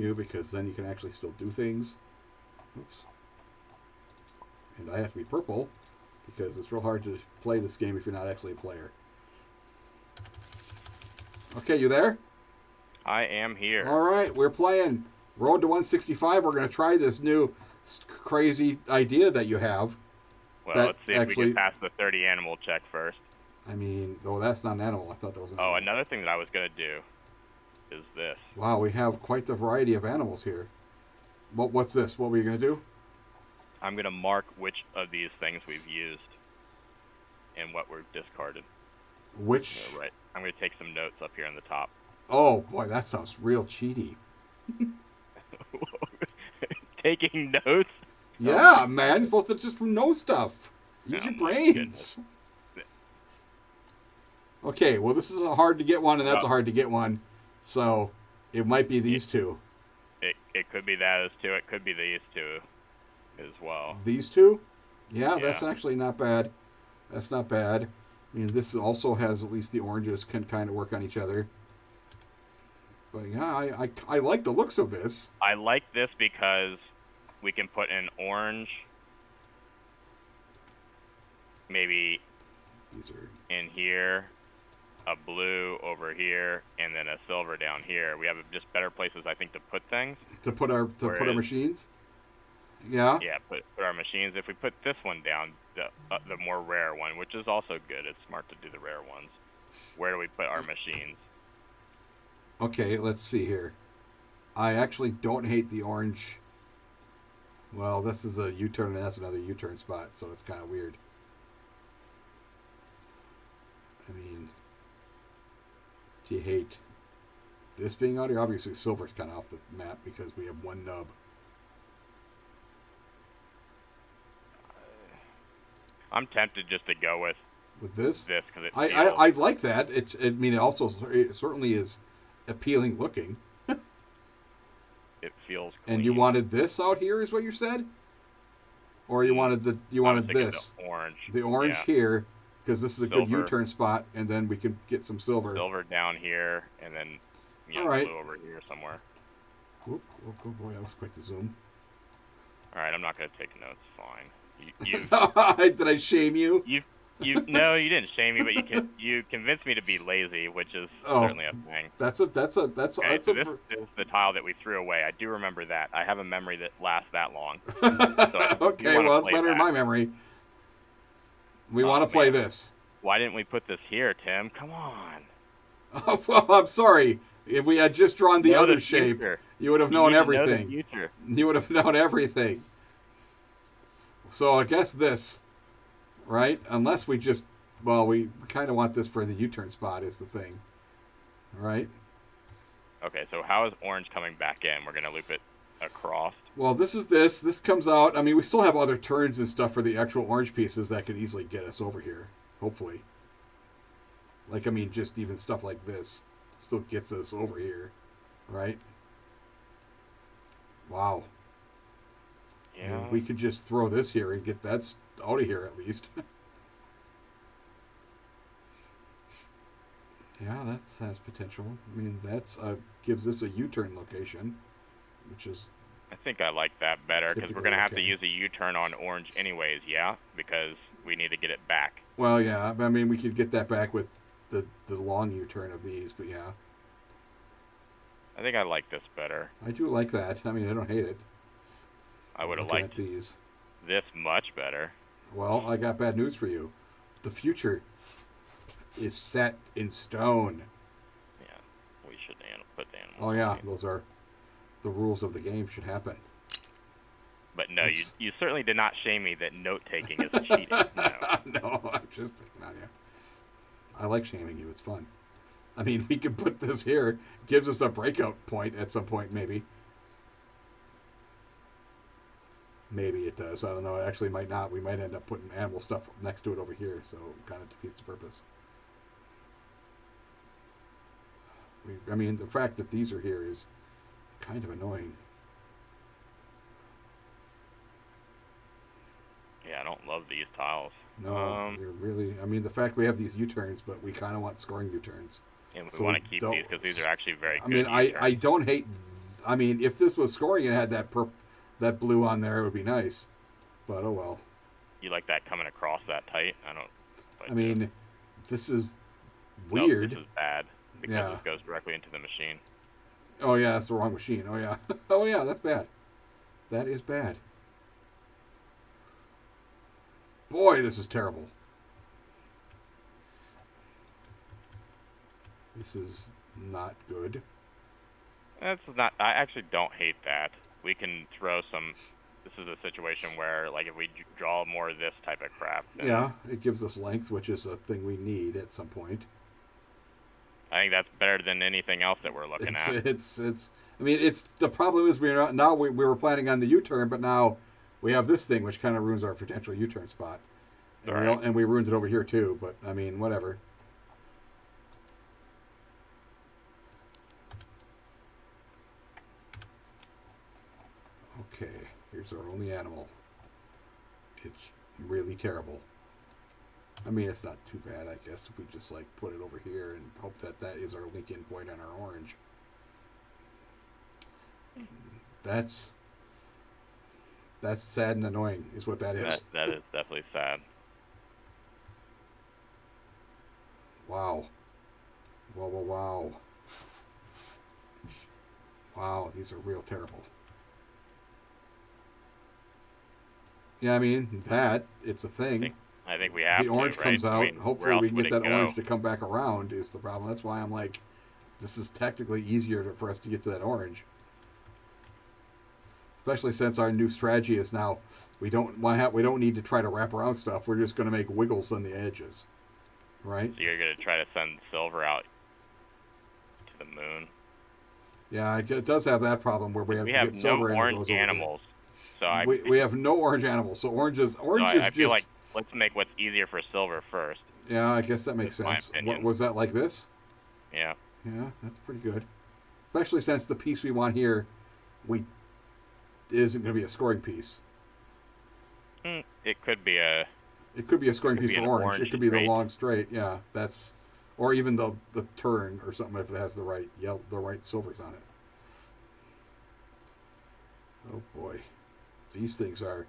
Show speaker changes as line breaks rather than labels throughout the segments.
you because then you can actually still do things. Oops. And I have to be purple because it's real hard to play this game if you're not actually a player. Okay, you there?
I am here.
All right, we're playing Road to 165. We're going to try this new crazy idea that you have.
Well,
That
let's see if we
actually,
can pass the 30 animal check first.
I mean, oh, that's not an animal. I thought that was an
Oh,
animal.
another thing that I was going to do is this.
Wow, we have quite the variety of animals here. What's this? What were you going to do?
I'm going to mark which of these things we've used and what we've discarded.
Which?
Right. I'm going to take some notes up here on the top.
Oh, boy, that sounds real cheaty.
Taking notes?
Yeah, man, you're supposed to just know stuff. Use your
Oh my
brains. Okay, well, this is a hard to get one, and that's a hard to get one. So it might be these two.
It could be that as two. It could be these two as well.
These two? Yeah, that's actually not bad. That's not bad. I mean, this also has at least the oranges can kind of work on each other. But yeah, I like the looks of this.
I like this because we can put an orange, maybe
These are
in here, a blue over here, and then a silver down here. We have just better places, I think, to put things.
To put our machines. Yeah.
Yeah, put our machines. If we put this one down, the more rare one, which is also good. It's smart to do the rare ones. Where do we put our machines?
Okay, let's see here. I actually don't hate the orange. Well, this is a U-turn, and that's another U-turn spot, so it's kind of weird. I mean, do you hate this being out here? Obviously, silver's kind of off the map because we have one nub.
I'm tempted just to go with
this
because
I like that. I mean, it certainly is appealing looking.
It feels clean.
And you wanted this out here, is what you said, or you wanted this? The orange here, because this is a good U-turn spot, and then we can get some silver.
Silver down here, and then blue over here somewhere.
Whoop, oh boy, that was quite the zoom.
All right, I'm not gonna take notes. Fine.
Did I shame you?
No, you didn't shame me, but you convinced me to be lazy, which is certainly a thing.
This is
the tile that we threw away. I do remember that. I have a memory that lasts that long.
Okay, well, that's better than my memory. We want to play this.
Why didn't we put this here, Tim? Come on.
Oh, well, I'm sorry. If we had just drawn the other shape, you would have known everything. You would have known everything. So I guess this, right? Unless we just, well, we kind of want this for the U-turn spot is the thing, right?
Okay, so how is orange coming back in? We're going to loop it across.
Well, this is this. This comes out. I mean, we still have other turns and stuff for the actual orange pieces that could easily get us over here, hopefully. Like, I mean, just even stuff like this still gets us over here, right? Wow.
Yeah.
I mean, we could just throw this here and get that out of here at least. Yeah, that has potential. I mean, that's gives this a U-turn location, which is.
I think I like that better because we're going to have to use a U-turn on orange anyways, yeah? Because we need to get it back.
Well, yeah. I mean, we could get that back with the long U-turn of these, but yeah.
I think I like this better.
I do like that. I mean, I don't hate it.
I would have liked this much better.
Well, I got bad news for you. The future is set in stone.
Yeah, we should put the animals.
Oh, yeah. Those are the rules of the game should happen.
But no, you certainly did not shame me that note-taking is cheating.
No, I'm just picking on you. I like shaming you. It's fun. I mean, we could put this here. It gives us a breakout point at some point, maybe. Maybe it does. I don't know. It actually might not. We might end up putting animal stuff next to it over here, so it kind of defeats the purpose. I mean, the fact that these are here is kind of annoying.
Yeah, I don't love these tiles.
No, we're really. I mean, the fact we have these U-turns, but we kind of want scoring U-turns.
And we want to keep these because these are actually very good.
I mean, I don't hate. I mean, if this was scoring and had that blue on there, it would be nice. But oh well.
You like that coming across that tight? I don't.
I mean, this is weird.
Nope, this is bad because it goes directly into the machine.
Oh yeah, that's the wrong machine. Oh yeah. Oh yeah, that's bad. That is bad. Boy, this is terrible. This is not good.
That's not. I actually don't hate that. We can throw some. This is a situation where, like, if we draw more of this type of crap.
Yeah, it gives us length, which is a thing we need at some point.
I think that's better than anything else that we're looking at.
It's. I mean, it's the problem is we're not now. We were planning on the U-turn, but now we have this thing, which kind of ruins our potential U-turn spot. And we ruined it over here too. But I mean, whatever. Okay, here's our only animal. It's really terrible. I mean, it's not too bad, I guess, if we just like put it over here and hope that that is our link-in point on our orange. That's sad and annoying, is what that is.
That is definitely sad.
Wow. Wow. Wow, these are real terrible. Yeah, I mean, it's a thing.
I think we have
the orange
to,
comes
right?
out.
I mean,
hopefully we can get that orange to come back around is the problem. That's why I'm like, this is technically easier for us to get to that orange. Especially since our new strategy is now we don't need to try to wrap around stuff. We're just going to make wiggles on the edges, right?
So you're going to try to send silver out to the moon.
Yeah, it does have that problem where we have to get silver
no orange animals. So
we have no orange animals. So orange is
I feel like let's make what's easier for silver first.
Yeah, I guess that makes sense. What was that, like this?
Yeah.
Yeah, that's pretty good. Especially since the piece we want here, isn't going to be a scoring piece.
It could be a.
It could be a scoring piece for orange. It could be the long straight. Yeah, or even the turn or something if it has the right silvers on it. Oh boy, these are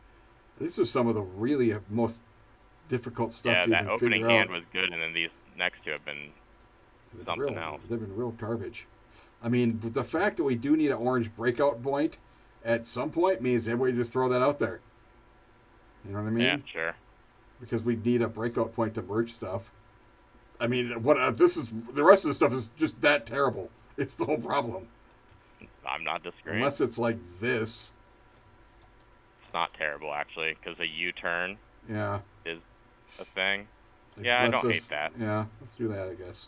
some of the really most difficult stuff to even figure out.
Yeah, that opening hand was good, and then these next two have been something else.
They've been real garbage. I mean, the fact that we do need an orange breakout point at some point means everybody just throw that out there. You know what I mean?
Yeah, sure.
Because we need a breakout point to merge stuff. I mean, the rest of the stuff is just that terrible. It's the whole problem.
I'm not disagreeing.
Unless it's like this.
It's not terrible, actually, because a U-turn is a thing.
I
don't hate that.
Yeah, let's do that, I guess.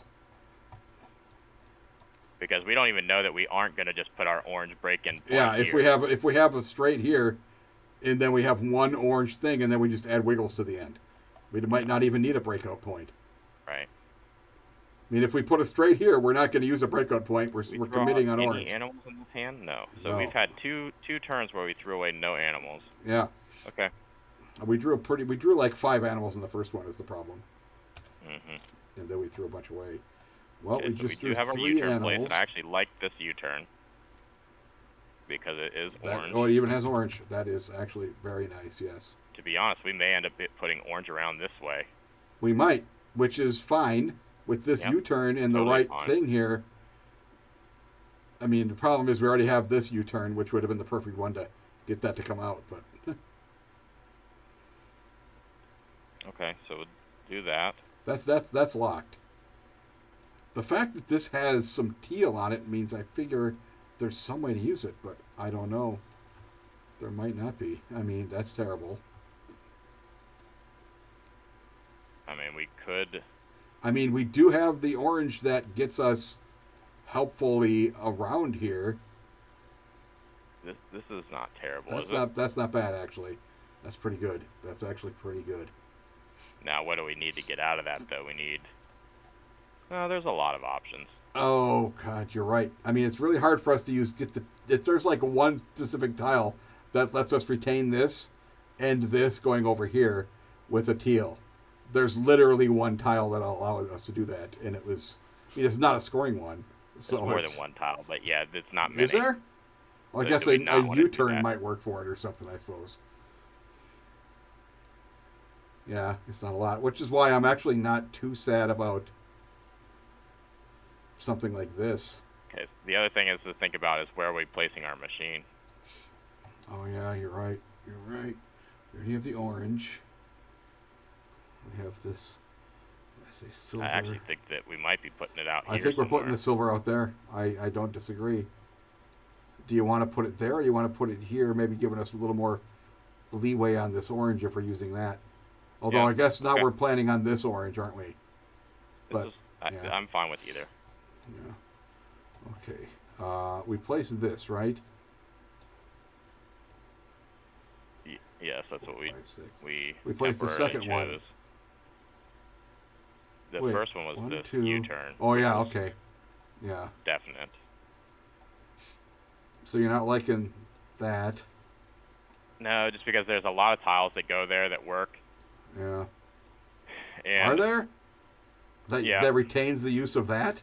Because we don't even know that we aren't going to just put our orange break-in point
if we have a straight here, and then we have one orange thing, and then we just add wiggles to the end. We might not even need a breakout point.
Right.
I mean, if we put a straight here, we're not going to use a breakout point. We're committing on orange.
Any animals in this hand? No. So we've had two turns where we threw away no animals.
Yeah.
Okay.
We drew like 5 animals in the first one is the problem.
Mm-hmm.
And then we threw a bunch away. Well,
okay,
we just
do have
3
a U-turn
animals.
place, and I actually like this U-turn because it is orange.
Oh, it even has orange. That is actually very nice, yes.
To be honest, we may end up putting orange around this way.
We might, which is fine with this U-turn and the right thing here. I mean, the problem is we already have this U-turn, which would have been the perfect one to get that to come out, but...
Okay, so we'll do that.
That's locked. The fact that this has some teal on it means I figure there's some way to use it, but I don't know. There might not be. I mean, that's terrible.
I mean, we could...
I mean, we do have the orange that gets us helpfully around here.
This is not terrible, is it?
That's not bad, actually. That's pretty good. That's actually pretty good.
Now, what do we need to get out of that, though? We need... there's a lot of options.
Oh, God, you're right. I mean, it's really hard for us to there's like one specific tile that lets us retain this and this going over here with a teal. There's literally one tile that allows us to do that, and it's not a scoring one. So
There's more than one tile, but yeah, it's not many.
Is there? Well, I guess a U-turn might work for it or something, I suppose. Yeah, it's not a lot, which is why I'm actually not too sad about something like this.
Okay, the other thing is to think about is where are we placing our machine?
Oh yeah, you're right. You're right. We already have the orange. We have this. I say silver.
I actually think that we might be putting it out here.
I think we're putting the silver out there. I don't disagree. Do you want to put it there, or do you want to put it here? Maybe giving us a little more leeway on this orange if we're using that. Although I guess now we're planning on this orange, aren't we?
But I'm fine with either.
Yeah. Okay. We placed this, right?
Yes, that's what we
placed the second
chose.
one.
The first one was this U-turn.
Oh yeah, okay. Yeah.
Definite. So
you're not liking that?
No, just because there's a lot of tiles that go there that work.
Yeah.
And
are there? That retains the use of that?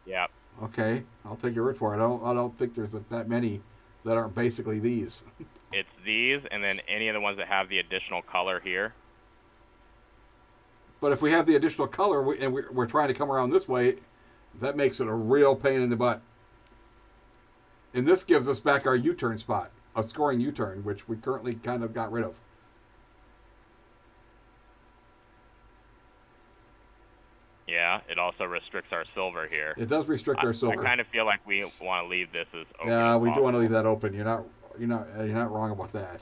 Yeah.
Okay, I'll take your word for it. I don't think there's that many that aren't basically these.
It's these, and then any of the ones that have the additional color here.
But if we have the additional color and we're trying to come around this way, that makes it a real pain in the butt. And this gives us back our U-turn spot, a scoring U-turn, which we currently kind of got rid of.
Yeah, it also restricts our silver here.
It does restrict our silver.
I kind of feel like we want to leave this as open.
Yeah, we
do
want to leave that open. You're not wrong about that.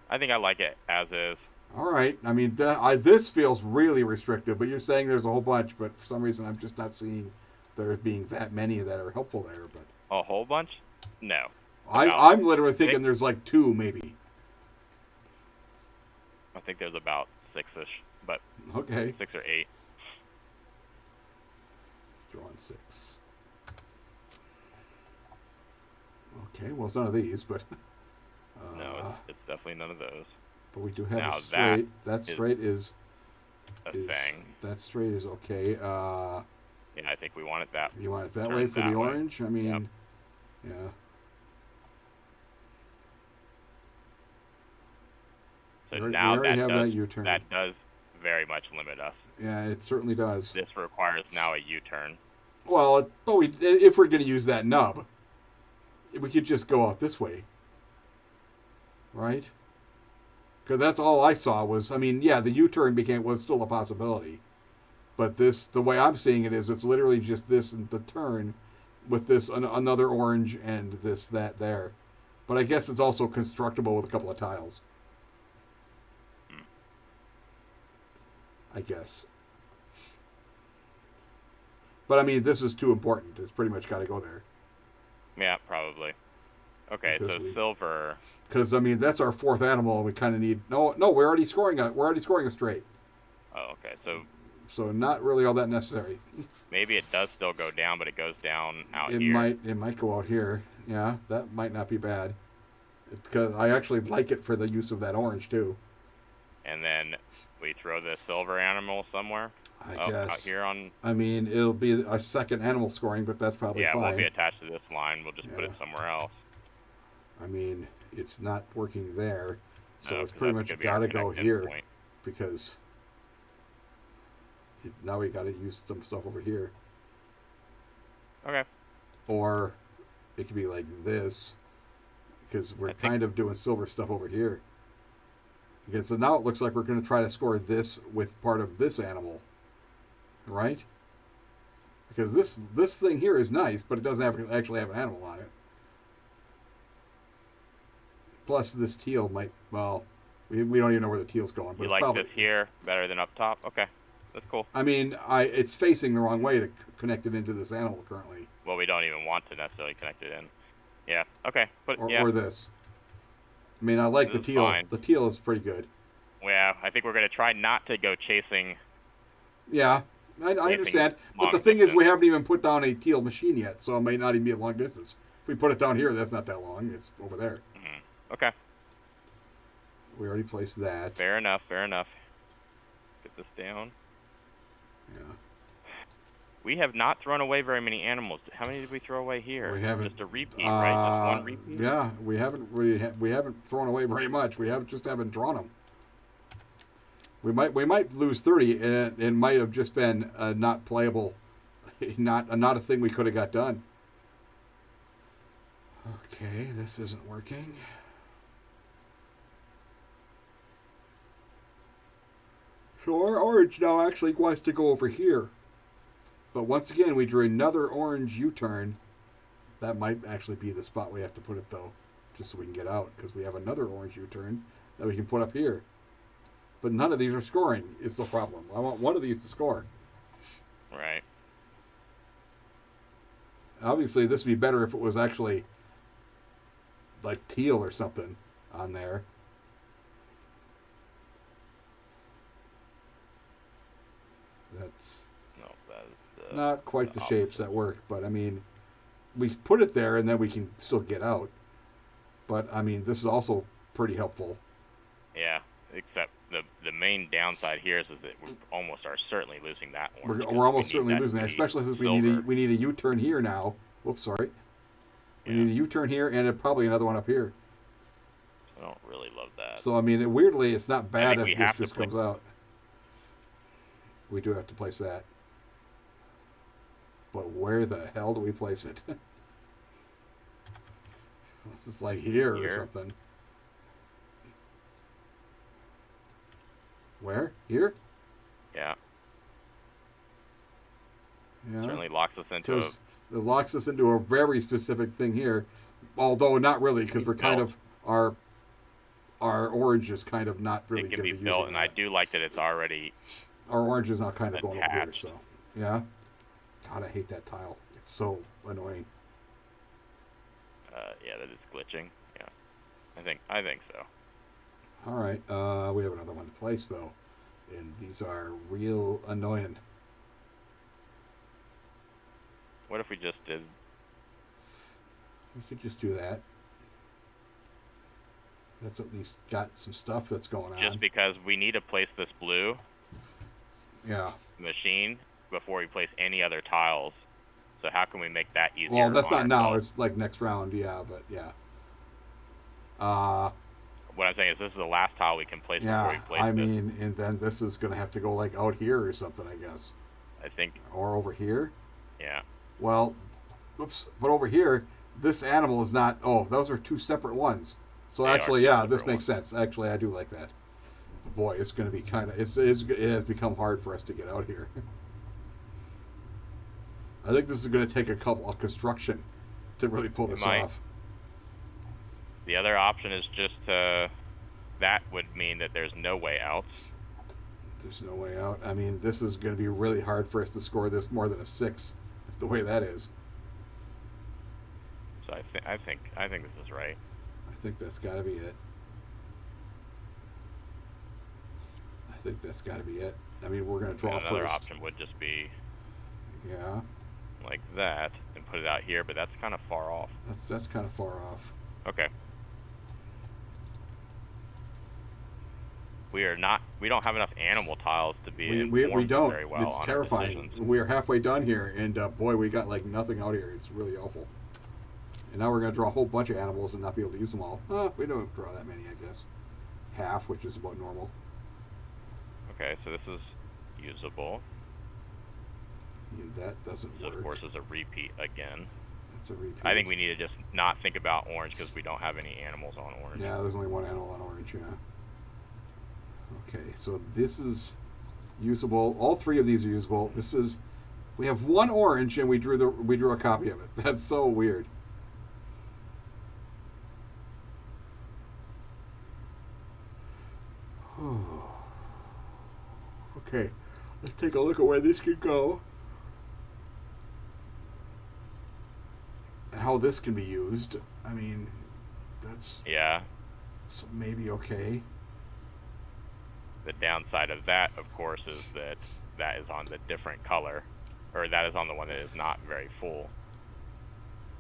I think I like it as is.
All right. I mean, this feels really restrictive, but you're saying there's a whole bunch, but for some reason I'm just not seeing there being that many that are helpful there. But
a whole bunch? No.
I'm literally thinking there's like 2 maybe.
I think there's about 6-ish, but
okay,
6 or 8.
Let's throw on 6. Okay, well it's none of these, but
no, it's definitely none of those.
But we do have a straight. That straight is
a thing.
That straight is okay.
Yeah, I think we want it that.
You want it that way for the orange? I mean, yeah.
So now that does very much limit us.
Yeah, it certainly does.
This requires now a U-turn.
Well, but if we're going to use that nub, we could just go out this way, right? Because that's all I saw was, I mean, yeah, the U-turn was still a possibility, but the way I'm seeing it is, it's literally just this and the turn, with this another orange and that there, but I guess it's also constructible with a couple of tiles. I guess. But I mean, this is too important. It's pretty much got to go there.
Yeah, probably. Okay, so silver.
Because I mean, that's our 4th animal. We kind of need. No, we're already scoring a straight.
Oh, okay.
So not really all that necessary.
Maybe it does still go down, but it goes down out here.
It might go out here. Yeah, that might not be bad. Because I actually like it for the use of that orange too.
And then we throw the silver animal somewhere.
I guess.
Out here on.
I mean, it'll be a second animal scoring, but that's probably fine.
Yeah, it won't be attached to this line. We'll just put it somewhere else.
I mean, it's not working there, so it's pretty much got to go here because now we got to use some stuff over here.
Okay.
Or it could be like this because we're kind of doing silver stuff over here. Okay, so now it looks like we're going to try to score this with part of this animal, right? Because this thing here is nice, but it doesn't actually have an animal on it. Plus, this teal might, well, we don't even know where the teal's going. But
you like this here better than up top? Okay, that's cool.
I mean, it's facing the wrong way to connect it into this animal currently.
Well, we don't even want to necessarily connect it in. Yeah, okay.
Or this. I mean, I like the teal. Fine. The teal is pretty good.
Yeah, I think we're going to try not to go chasing.
Yeah, I understand. But the thing is, we haven't even put down a teal machine yet, so it may not even be a long distance. If we put it down here, that's not that long. It's over there.
Mm-hmm. Okay.
We already placed that.
Fair enough, fair enough. Get this down.
Yeah.
We have not thrown away very many animals. How many did we throw away here?
We haven't.
Just a repeat, right? Just one repeat?
Yeah, we haven't really we haven't thrown away very much. We haven't drawn them. We might lose 30, and it might have just been not playable, not a thing we could have got done. Okay, this isn't working. So our orange now actually wants to go over here. But once again, we drew another orange U-turn. That might actually be the spot we have to put it, though, just so we can get out, because we have another orange U-turn that we can put up here. But none of these are scoring, is the problem. I want one of these to score.
Right.
Obviously, this would be better if it was actually like teal or something on there. That's not quite the shapes that work, but I mean, we put it there and then we can still get out. But I mean, this is also pretty helpful.
Yeah, except the main downside here is that we almost are certainly losing that one.
We're almost certainly losing that, especially since we need a U-turn here now. Whoops, sorry. We need a U-turn here and probably another one up here.
I don't really love that.
So I mean, weirdly, it's not bad if this just comes out. We do have to place that. But where the hell do we place it? This is like here or something. Where? Here?
Yeah.
Yeah.
Certainly locks us into
it locks us into a very specific thing here. Although not really, because we're kind of our orange is kind of not really going to be built,
and I do like that it's already.
Our orange is now kind of going over here, so yeah. God, I hate that tile. It's so annoying.
Yeah, that is glitching. Yeah, I think so.
All right, we have another one to place though, and these are real annoying.
What if we just did?
We could just do that. That's at least got some stuff that's going on.
Just because we need to place this blue.
Yeah.
Machine before we place any other tiles. So how can we make that easier?
Well, that's not now. It's like next round. Yeah, but yeah.
What I'm saying is this is the last tile we can place before we place
I mean, and then this is going to have to go like out here or something, I guess.
I think.
Or over here.
Yeah.
Well, oops. But over here, this animal is not. Oh, those are two separate ones. So actually, yeah, this makes sense. Actually, I do like that. Boy, it's going to be kind of. It has become hard for us to get out here. I think this is going to take a couple of construction to really pull this off.
The other option is just that would mean that there's no way out.
There's no way out. I mean, this is going to be really hard for us to score this more than a 6, the way that is.
So I think this is right.
I think that's got to be it. I think that's got to be it. I mean, we're going to draw
another
first.
Option would just be.
Yeah.
Like that, and put it out here, but that's kind of far off.
That's kind of far off.
Okay. We don't have enough animal tiles to be
we don't.
Very well.
It's terrifying. We're halfway done here, and boy, we got like nothing out here. It's really awful. And now we're going to draw a whole bunch of animals and not be able to use them all. We don't draw that many, I guess. Half, which is about normal.
Okay, so this is usable.
And that doesn't work.
Of course, is a repeat again.
That's a repeat.
I think we need to just not think about orange because we don't have any animals on orange.
Yeah, there's only one animal on orange, yeah. Okay, so this is usable. All 3 of these are usable. This is, we have one orange and we drew a copy of it. That's so weird. Okay, let's take a look at where this could go. And how this can be used. I mean, that's maybe okay.
The downside of that, of course, is that is on the different color, or that is on the one that is not very full.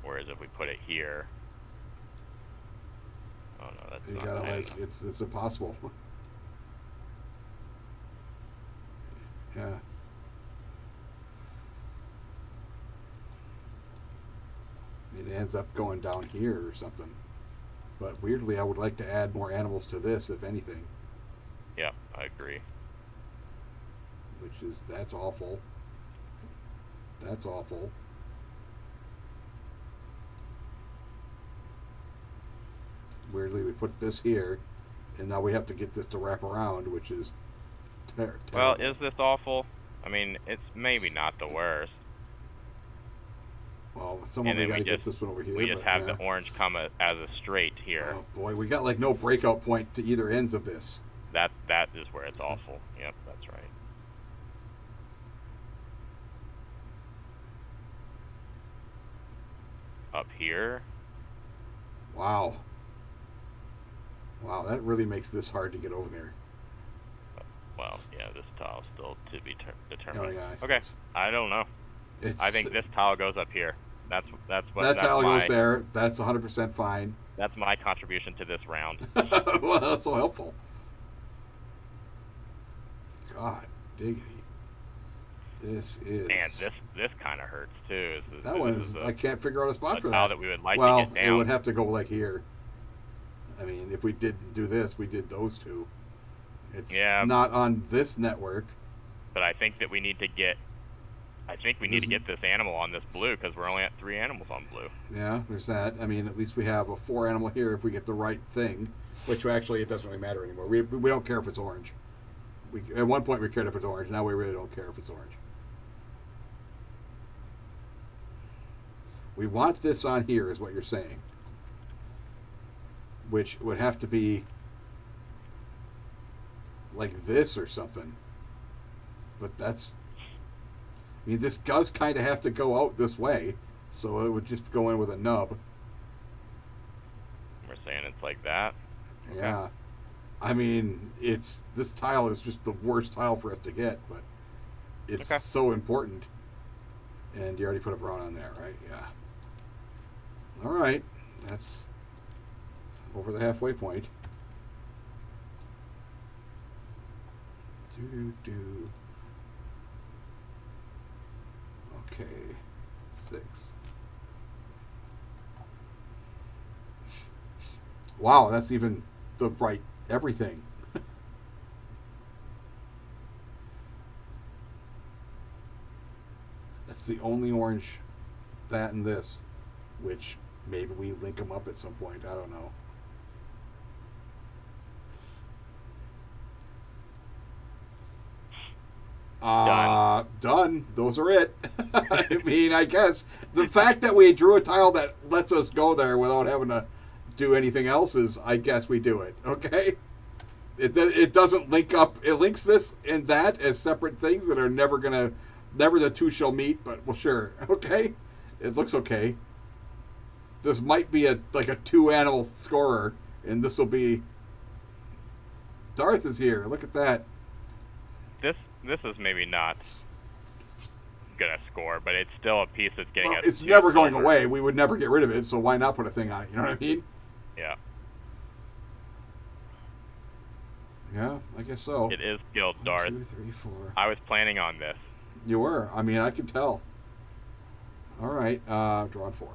Whereas if we put it here, oh no, that's
you
not.
Gotta like it's impossible. Yeah. it ends up going down here or something. But weirdly, I would like to add more animals to this, if anything.
Yeah, I agree.
That's awful. That's awful. Weirdly, we put this here, and now we have to get this to wrap around, which is terrible.
Well, is this awful? I mean, it's maybe not the worst.
Well, someone we got to get this one over here.
We just have the orange come as a straight here.
Oh boy, we got like no breakout point to either ends of this.
That is where it's awful. Yep, that's right. Up here.
Wow. Wow, that really makes this hard to get over there.
Well, yeah, this tile's still to be determined.
Oh, yeah,
okay, I don't know. I think this tile goes up here. That's what.
That tile goes there. That's 100% fine.
That's my contribution to this round.
Well, that's so helpful. God, diggity. This is.
And this kind of hurts too.
That one is. I can't figure out a spot for that.
Tile that we would like
to
get down.
It would have to go like here. I mean, if we didn't do this, we did those two. It's not on this network.
But I think that we need to get. I think we need to get this animal on this blue because we're only at 3 animals on blue.
Yeah, there's that. I mean, at least we have a 4 animal here if we get the right thing, which actually it doesn't really matter anymore. We don't care if it's orange. At one point we cared if it's orange. Now we really don't care if it's orange. We want this on here, is what you're saying. Which would have to be like this or something. But that's... I mean, this does kind of have to go out this way, so it would just go in with a nub.
We're saying it's like that?
Okay. Yeah. I mean, this tile is just the worst tile for us to get, but it's so important. And you already put a brown on there, right? Yeah. All right. That's over the halfway point. Okay. 6. Wow, that's even the right everything. That's the only orange, that and this, which maybe we link them up at some point. I don't know. Done. Those are it. I mean, I guess the fact that we drew a tile that lets us go there without having to do anything else is, I guess we do it. Okay. It doesn't link up. It links this and that as separate things that are never the two shall meet. But well, sure. Okay. It looks okay. This might be a 2 animal scorer, and this will be. Darth is here. Look at that.
This is maybe not gonna score, but it's still a piece that's getting us.
It's never going away. We would never get rid of it, so why not put a thing on it? You know what I mean?
Yeah.
Yeah, I guess so.
It is skilled, Darth.
1, 2, 3, 4.
I was planning on this.
You were. I mean, I can tell. All right, drawn 4.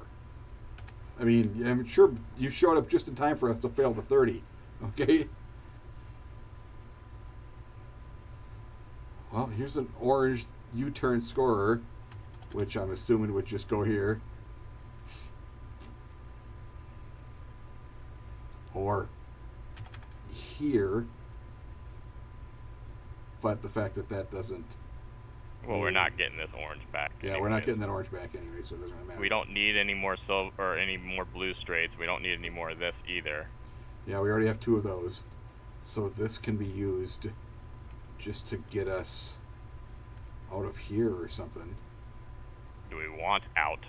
I mean, I'm sure you showed up just in time for us to fail the 30. Okay. Well, here's an orange U-turn scorer, which I'm assuming would just go here. Or here. But the fact that doesn't...
Well, we're not getting this orange back.
Yeah, anyways. We're not getting that orange back anyway, so it doesn't really matter.
We don't need any more silver or any more blue straights. We don't need any more of this either.
Yeah, we already have 2 of those. So this can be used just to get us out of here or something.
Do we want out?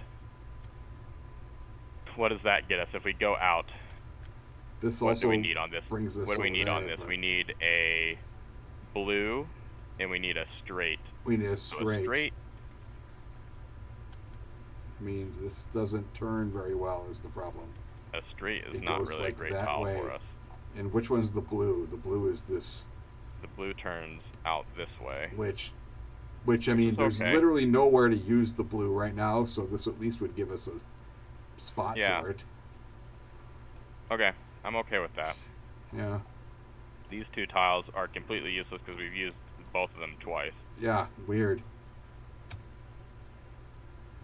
What does that get us if we go out?
This
what
also
do we need on this?
Brings us
what do we need on this? We need a blue, and we need a straight.
We need a straight.
So a straight.
I mean, this doesn't turn very well is the problem.
A straight is not really a great tile for us.
And which one's the blue? The blue is this...
The blue turns out this way.
Which I mean, there's literally nowhere to use the blue right now, so this at least would give us spot for it.
Okay, I'm okay with that.
Yeah.
These 2 tiles are completely useless because we've used both of them twice.
Yeah, weird.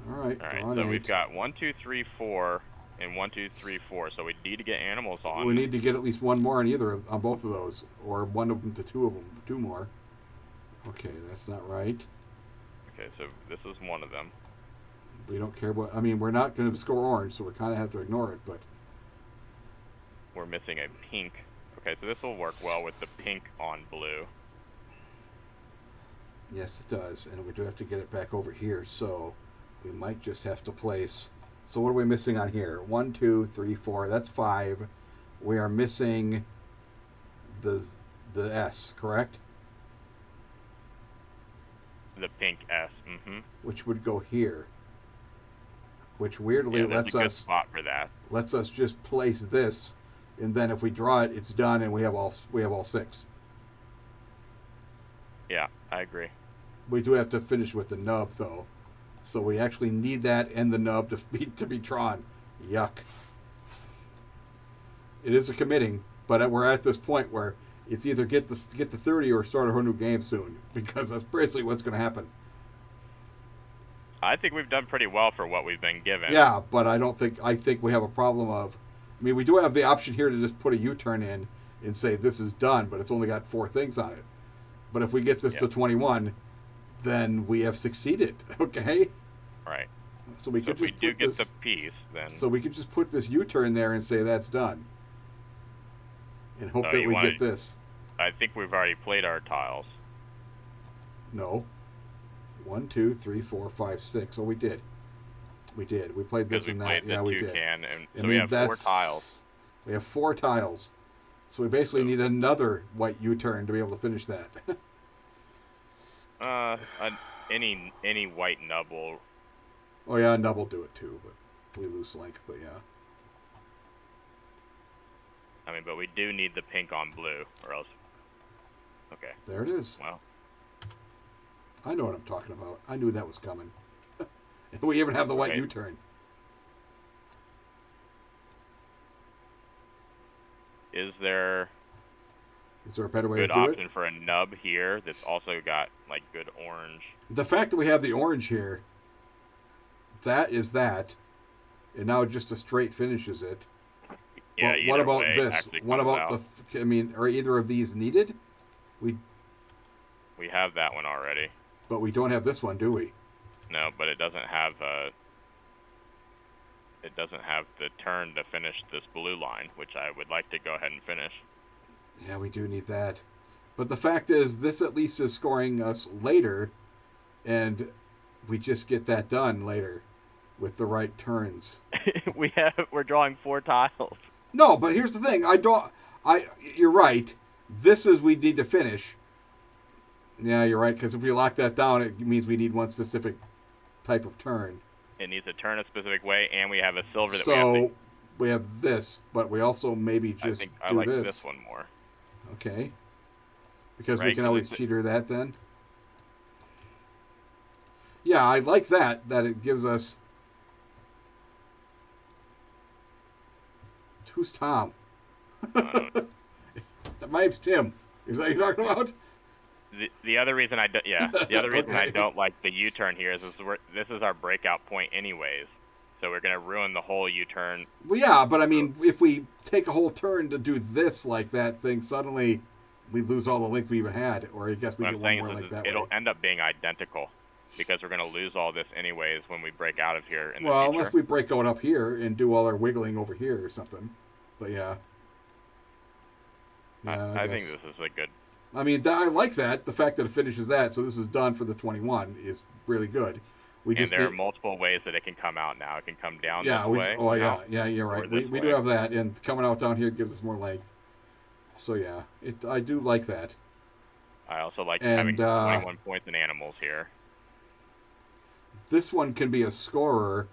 All right,
so we've got 1, 2, 3, 4, and 1, 2, 3, 4. So we need to get animals on.
We need to get at least one more on both of those, or one of them to 2 of them, 2 more. Okay, that's not right.
Okay, so this is one of them.
We don't care what. I mean, we're not going to score orange, so we kind of have to ignore it. But
we're missing a pink. Okay, so this will work well with the pink on blue.
Yes, it does, and we do have to get it back over here. So we might just have to place. So what are we missing on here? 1, 2, 3, 4. That's 5. We are missing the S, correct?
The pink S. Mm-hmm.
Which would go here. Which weirdly lets us
spot for that.
Lets us just place this, and then if we draw it, it's done, and we have all 6.
Yeah, I agree.
We do have to finish with the nub though, so we actually need that and the nub to be drawn. Yuck. It is a committing, but we're at this point where it's either get the 30 or start a whole new game soon, because that's basically what's going to happen.
I think we've done pretty well for what we've been given.
Yeah, but I think we have a problem of. I mean, we do have the option here to just put a U-turn in and say this is done, but it's only got 4 things on it. But if we get this to 21, then we have succeeded. Okay.
Right.
So we could just
get the piece, then.
So we could just put this U-turn there and say that's done, and hope that we get this.
I think we've already played our tiles.
No. 1, 2, 3, 4, 5, 6. Oh, we did. We played this and that. Yeah, we did.
And so we have 4 tiles.
We have 4 tiles. So we basically need another white U-turn to be able to finish that.
Any white nub will.
Oh yeah, nub will do it too, but we lose length. But yeah.
I mean, but we do need the pink on blue, or else. Okay.
There it is.
Well.
I know what I'm talking about. I knew that was coming. We even have the white U-turn.
Is there
a better way to do it?
Good option for a nub here that's also got like good orange.
The fact that we have the orange here, that is that, and now just a straight finishes it.
Yeah.
But what about this? What about I mean, are either of these needed? We
have that one already.
But we don't have this one, do we?
No, but it doesn't have the turn to finish this blue line, which I would like to go ahead and finish.
Yeah, we do need that. But the fact is, this at least is scoring us later, and we just get that done later with the right turns.
We're drawing 4 tiles.
No, but here's the thing. You're right. This is we need to finish. Yeah, you're right, because if we lock that down, it means we need one specific type of turn.
It needs to turn a specific way, and we have a silver that
we have this, but we also maybe just
I like this one more.
Okay. Because we can always cheater that then. Yeah, I like that it gives us... Who's Tom? My name's Tim. Is that what you're talking about?
The other reason I don't like the U-turn here is this is our breakout point anyways. So we're going to ruin the whole U-turn.
Well, yeah, but I mean, if we take a whole turn to do this like that thing, suddenly we lose all the length we even had, or I guess we get one more like that.
It'll end up being identical because we're going to lose all this anyways when we break out of here in the
future.
future.
Unless we break out up here and do all our wiggling over here or something. But yeah.
I think this is a good...
I mean, I like that. The fact that it finishes that, so this is done for the 21, is really good.
There are multiple ways that it can come out now. It can come down this way.
Oh, yeah, you're right. We do have that, and coming out down here gives us more length. So, yeah, I do like that.
I also like having 21 points in animals here.
This one can be a scorer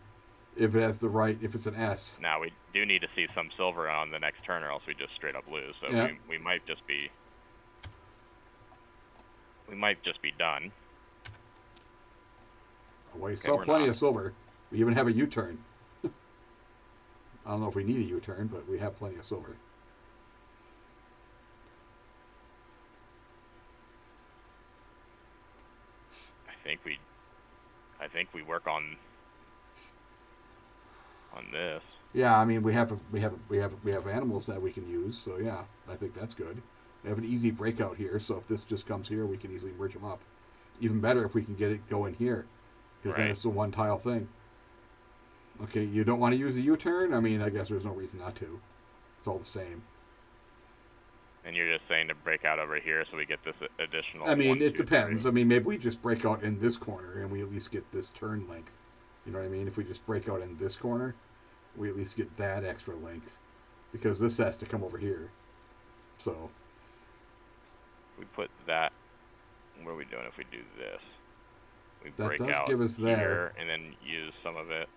if it has if it's an S.
Now, we do need to see some silver on the next turn, or else we just straight up lose. So we might just be... We might just be done.
We saw plenty of silver. We even have a U-turn. I don't know if we need a U-turn, but we have plenty of silver.
I think we work on this.
Yeah, I mean we have animals that we can use, so yeah, I think that's good. We have an easy breakout here, so if this just comes here, we can easily merge them up. Even better if we can get it going here, because then it's a one tile thing. Okay, you don't want to use a U-turn? I mean, I guess there's no reason not to. It's all the same.
And you're just saying to break out over here so we get this additional...
I mean, it depends. 3. I mean, maybe we just break out in this corner and we at least get this turn length. You know what I mean? If we just break out in this corner, we at least get that extra length. Because this has to come over here. So...
we put that... what are we doing if we do this? We
that
break
does
out
give us
here
there.
And then use some of it.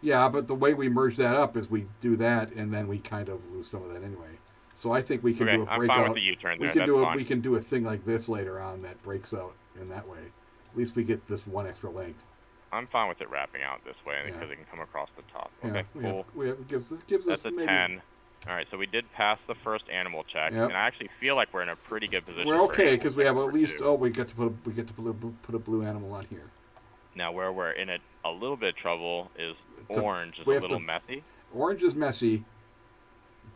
Yeah, but the way we merge that up is we do that, and then we kind of lose some of that anyway. So I think we can do a breakout.
I'm fine with the U-turn there.
We can do a thing like this later on that breaks out in that way. At least we get this one extra length.
I'm fine with it wrapping out this way because it can come across the top. Okay,
cool. It gives
That's
us
a
maybe
10. All right, so we did pass the first animal check, and I actually feel like we're in a pretty good position.
We're okay because we have at least we get to put a blue animal on here.
Now where we're in a little bit of trouble is orange is a little messy.
Orange is messy.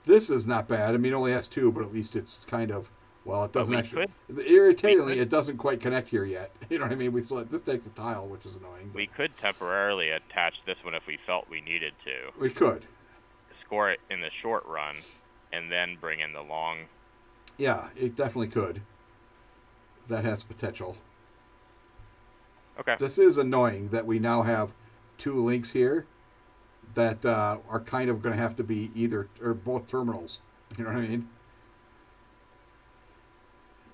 This is not bad. I mean, it only has 2, but at least it's kind of it doesn't actually. Irritatingly, it doesn't quite connect here yet. You know what I mean? This takes a tile, which is annoying.
We could temporarily attach this one if we felt we needed to.
We could
score it in the short run, and then bring in the long.
Yeah, it definitely could. That has potential.
Okay.
This is annoying that we now have 2 links here that are kind of going to have to be either or both terminals. You know what I mean?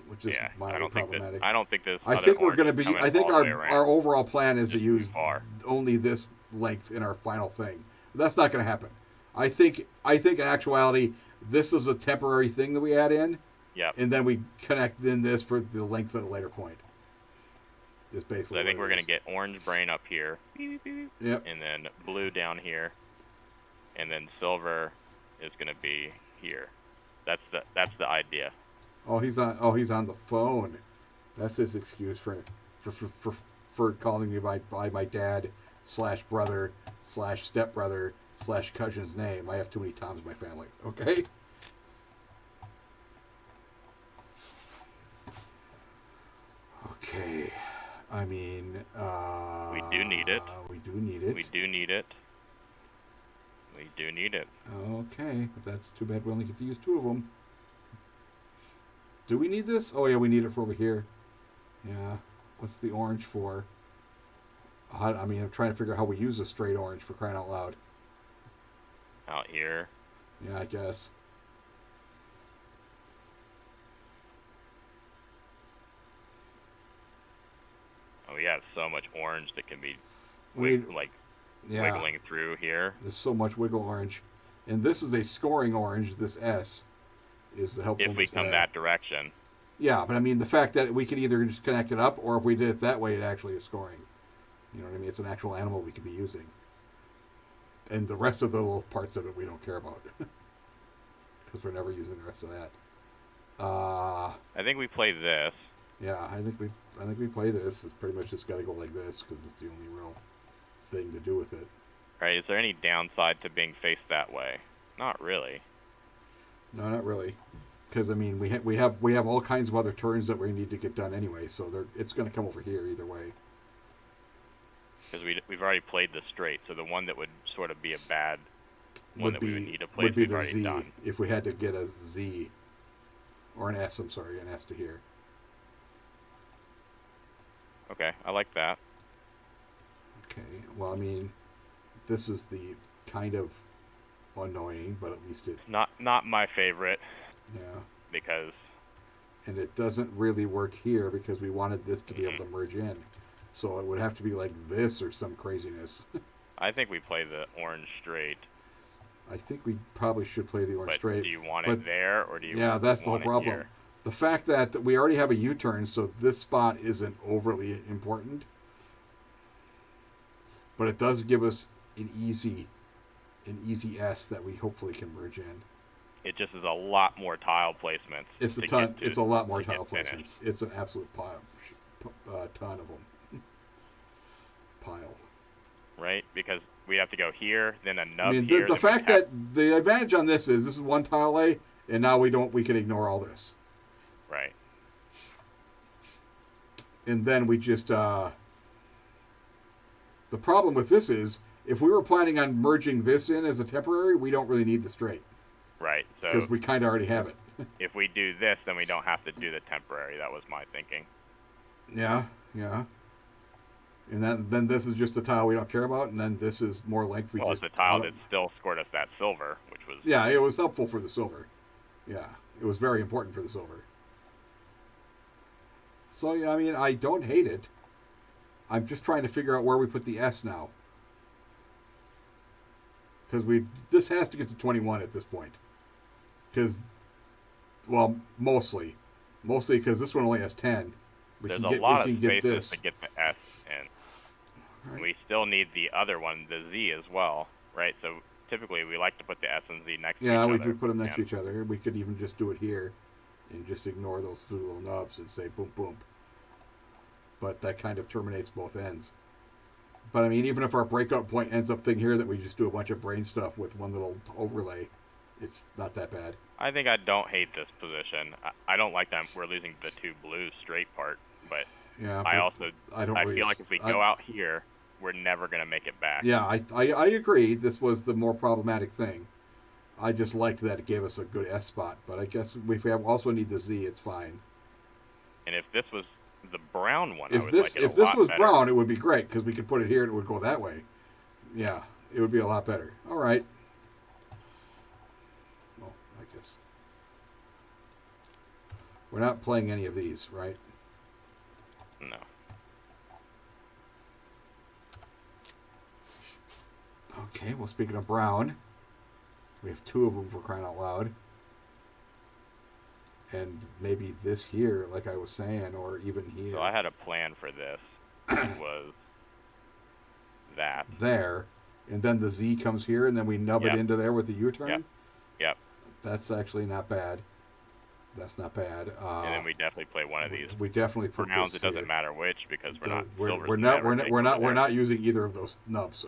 Which is mildly problematic.
I don't think this.
I think we're going to be. I think our overall plan is to use only this length in our final thing. That's not going to happen. I think in actuality, this is a temporary thing that we add in.
Yeah.
And then we connect in this for the length at a later point. Is basically.
So I think we're going to get orange brain up here.
Yep.
And then blue down here, and then silver is going to be here. That's the idea.
Oh, he's on the phone. That's his excuse for calling me by my dad / brother / stepbrother / cousin's name. I have too many Toms in my family. Okay. Okay. I mean,
we do need it.
We do need it.
We do need it. We do need it.
Okay, but that's too bad we only get to use 2 of them. Do we need this? Oh yeah, we need it for over here. Yeah. What's the orange for? I mean, I'm trying to figure out how we use a straight orange, for crying out loud.
Out here.
Yeah, I guess.
We have so much orange that can be wiggling through here.
There's so much wiggle orange. And this is a scoring orange, this S is the helpful.
If we come that direction.
Yeah, but I mean the fact that we could either just connect it up, or if we did it that way, it actually is scoring. You know what I mean? It's an actual animal we could be using. And the rest of the little parts of it we don't care about. Because we're never using the rest of that.
I think we play this.
Yeah, I think we play this. It's pretty much just got to go like this because it's the only real thing to do with it.
All right, is there any downside to being faced that way? Not really.
No, not really. Because I mean, we have all kinds of other turns that we need to get done anyway, so it's going to come over here either way.
Because we've already played the straight, so the one that would sort of be a bad one that we would need to play
would be
we've
the
already
Z
done.
If we had to get a Z or an S. I'm sorry, an S to here.
Okay, I like that.
Okay, well, I mean, this is the kind of annoying, but at least it...
Not my favorite.
Yeah.
Because...
And it doesn't really work here because we wanted this to be able to merge in. So it would have to be like this or some craziness.
I think we play the orange straight.
I think we probably should play the orange straight.
Do you want it there, or do you want
Yeah, that's the whole problem.
Here?
The fact that we already have a U-turn, so this spot isn't overly important. But it does give us an easy an easy S that we hopefully can merge in.
It just is a lot more tile placements.
It's a ton. It's a lot more tile placements. It's an absolute pile, ton of them. Pile.
Right, because we have to go here, then a nub
I mean,
here.
The fact that the advantage on this is one tile lay, and now we can ignore all this.
Right.
And then we just the problem with this is if we were planning on merging this in as a temporary, we don't really need the straight.
Right. So
because we kind of already have it.
If we do this, then we don't have to do the temporary. That was my thinking.
Yeah. And then this is just a tile we don't care about, and then this is more length.
It's a tile that still scored us that silver, which was...
Yeah, it was helpful for the silver. Yeah, it was very important for the silver. So, yeah, I mean, I don't hate it. I'm just trying to figure out where we put the S now. Because this has to get to 21 at this point. Because, well, mostly because this one only has 10.
There's a lot of spaces to get the S in. Right. We still need the other one, the Z, as well, right? So typically we like to put the S and Z next to each other.
Yeah, we do put them next to each other. We could even just do it here and just ignore those two little nubs and say boom, boom. But that kind of terminates both ends. But, I mean, even if our breakout point ends up thing here that we just do a bunch of brain stuff with one little overlay, it's not that bad.
I think I don't hate this position. I don't like that we're losing the two blue straight part, but
yeah,
I feel like if we go out here, we're never going to make it back.
Yeah, I agree. This was the more problematic thing. I just liked that it gave us a good S spot, but I guess if we also need the Z, it's fine.
And if this was the brown one,
if this was brown, it would be great because we could put it here and it would go that way. Yeah, it would be a lot better. All right. Well, I guess we're not playing any of these, right?
No.
Okay, well, speaking of brown, we have two of them for crying out loud. And maybe this here, like I was saying, or even here.
So I had a plan for this. It was that.
There. And then the Z comes here, and then we nub it into there with the U-turn?
Yep.
That's actually not bad. That's not bad.
And then we definitely play one of these.
We definitely put
browns.
This
It doesn't matter which because
we're not using either of those nubs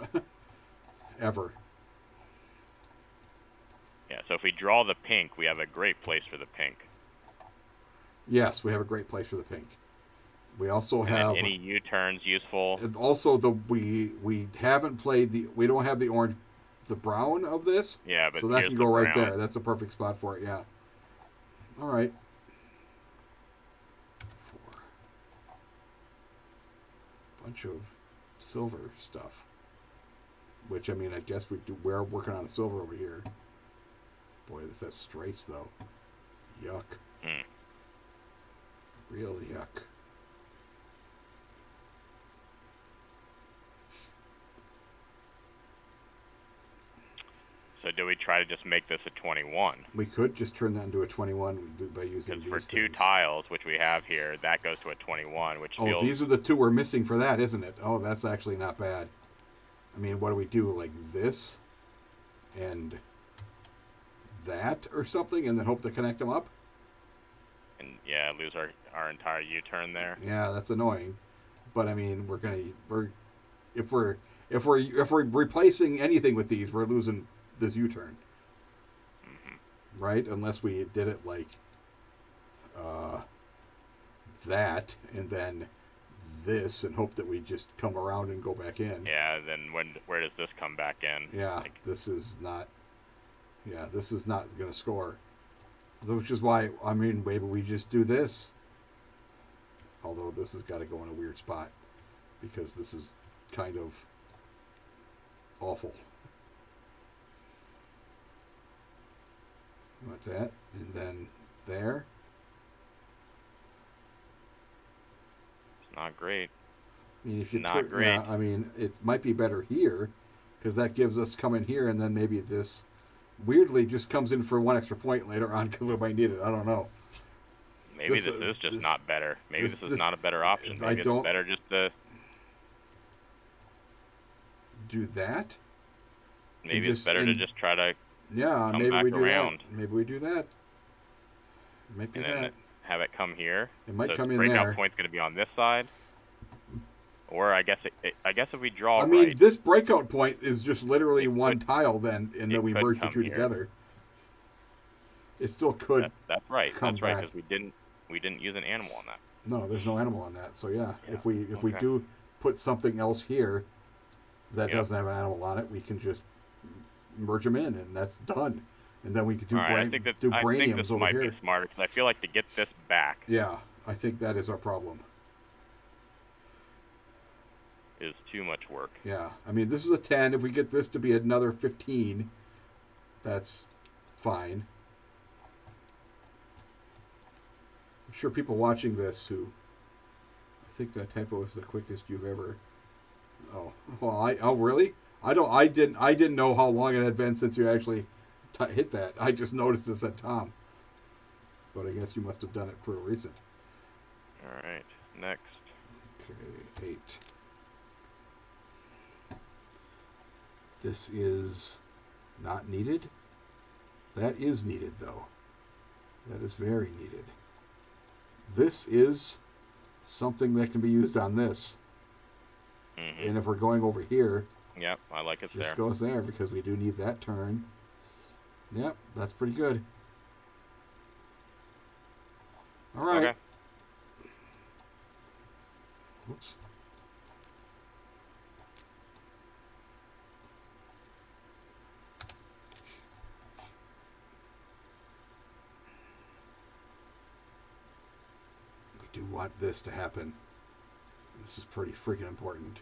ever.
Yeah. So if we draw the pink, we have a great place for the pink.
Yes, we have a great place for the pink. We also have
any U-turns useful.
And also we haven't played we don't have the orange, the brown of this.
Yeah, but
so that can go right there. That's a perfect spot for it. Yeah. All right. 4. Bunch of silver stuff. Which, I mean, I guess we're working on a silver over here. Boy, that's straights though. Yuck. Real yuck.
So do we try to just make this a 21?
We could just turn that into a 21 by using these
for two tiles, which we have here, that goes to a 21, which feels...
these are the two we're missing for that, isn't it? Oh, that's actually not bad. I mean, what do we do? Like this and that or something, and then hope to connect them up?
And, yeah, lose our entire U-turn there.
Yeah, that's annoying. But, I mean, if we're replacing anything with these, we're losing this U-turn, right? Unless we did it like that, and then this, and hope that we just come around and go back in.
Yeah. Then where does this come back in?
Yeah. This is not. Yeah, this is not going to score. Which is why, I mean, maybe we just do this. Although this has got to go in a weird spot because this is kind of awful. Like that, and then there.
It's not great.
I mean, if you not great. Yeah, I mean, it might be better here because that gives us come in here, and then maybe this weirdly just comes in for one extra point later on because we might need it. I don't know.
Maybe this is just not better. Maybe this is not a better option. Maybe it's better just to
do that.
maybe it's better to just try to come
maybe
back
we do
around.
that. Maybe we do that. Maybe
and then
that.
Have it come here.
It might
so
come
its
in
breakout
there.
point's going to be on this side. Or I guess if we draw
I mean,
right,
this breakout point is just literally one tile then, and then we merge the two together. It still could.
That's right.
Come
that's right,
back.
because we didn't use an animal on that.
No, there's no animal on that. So yeah. If we do put something else here that doesn't have an animal on it, we can just merge them in, and that's done. And then we could do
I think this
over
might
here.
be smarter, because I feel like to get this back.
Yeah, I think that is our problem.
Is too much work.
Yeah, I mean, this is a 10. If we get this to be another 15, that's fine. I'm sure people watching this who I think that typo is the quickest you've ever. Oh, well, oh really? I didn't know how long it had been since you actually hit that. I just noticed this at Tom. But I guess you must have done it pretty recent.
All right, next.
Okay, 8. This is not needed. That is needed, though. That is very needed. This is something that can be used on this.
Mm-hmm.
And if we're going over here...
Yep, I like it there.
Just goes there, because we do need that turn. Yep, that's pretty good. All right.
Okay.
Oops. We do want this to happen. This is pretty freaking important.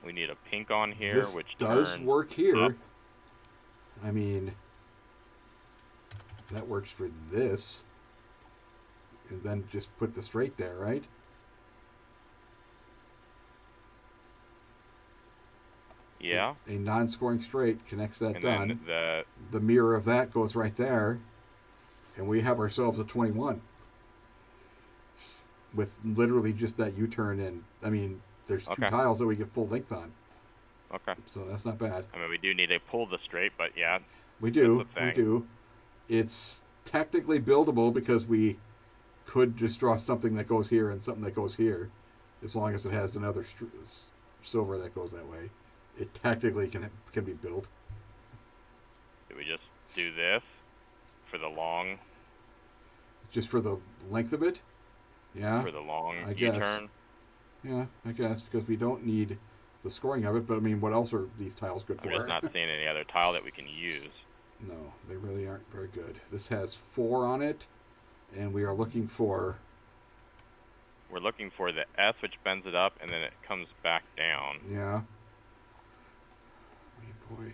We need a pink on here,
this
which
does work here.
Up.
I mean, that works for this. And then just put the straight there, right?
Yeah.
A non-scoring straight connects that
and
done.
Then
the mirror of that goes right there. And we have ourselves a 21. With literally just that U-turn, and I mean, there's 2 tiles that we get full length on.
Okay.
So that's not bad.
I mean, we do need to pull the straight, but yeah.
We do. We do. It's technically buildable because we could just draw something that goes here and something that goes here, as long as it has another silver that goes that way. It technically can be built.
Do we just do this for the long?
Just for the length of it? Yeah.
For the long
I guess.
U-turn?
Yeah, I guess, because we don't need the scoring of it, but I mean, what else are these tiles good for?
I'm just not seeing any other tile that we can use.
No, they really aren't very good. This has 4 on it, and we are looking for...
We're looking for the S, which bends it up, and then it comes back down.
Yeah. Oh, boy.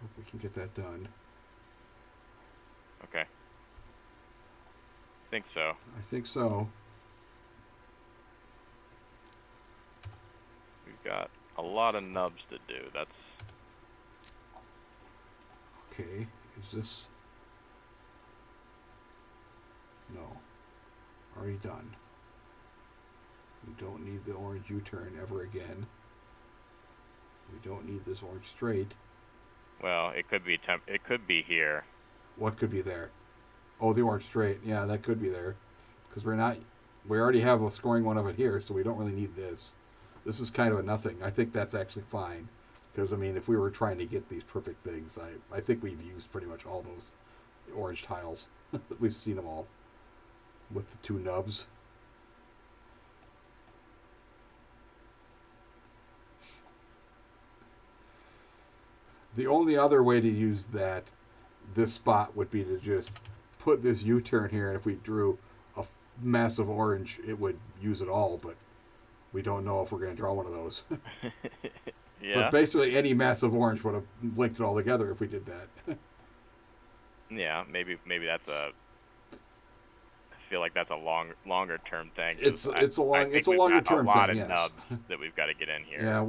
Hope we can get that done.
Okay. I think so.
I think so.
We've got a lot of nubs to do. That's...
Okay, is this... No. Already done. We don't need the orange U-turn ever again. We don't need this orange straight.
Well, it could be it could be here.
What could be there? Oh, the orange straight. Yeah, that could be there. Because we already have a scoring one of it here, so we don't really need this. This is kind of a nothing. I think that's actually fine. Because, I mean, if we were trying to get these perfect things, I think we've used pretty much all those orange tiles. We've seen them all. With the 2 nubs. The only other way to use this spot would be to just put this U-turn here, and if we drew a massive orange, it would use it all, but we don't know if we're going to draw one of those.
Yeah.
But basically any massive orange would have linked it all together if we did that.
Yeah, maybe that's a... I feel like that's a longer term thing.
It's a longer term thing.
A lot of
yes.
nubs that we've got to get in here.
Yeah,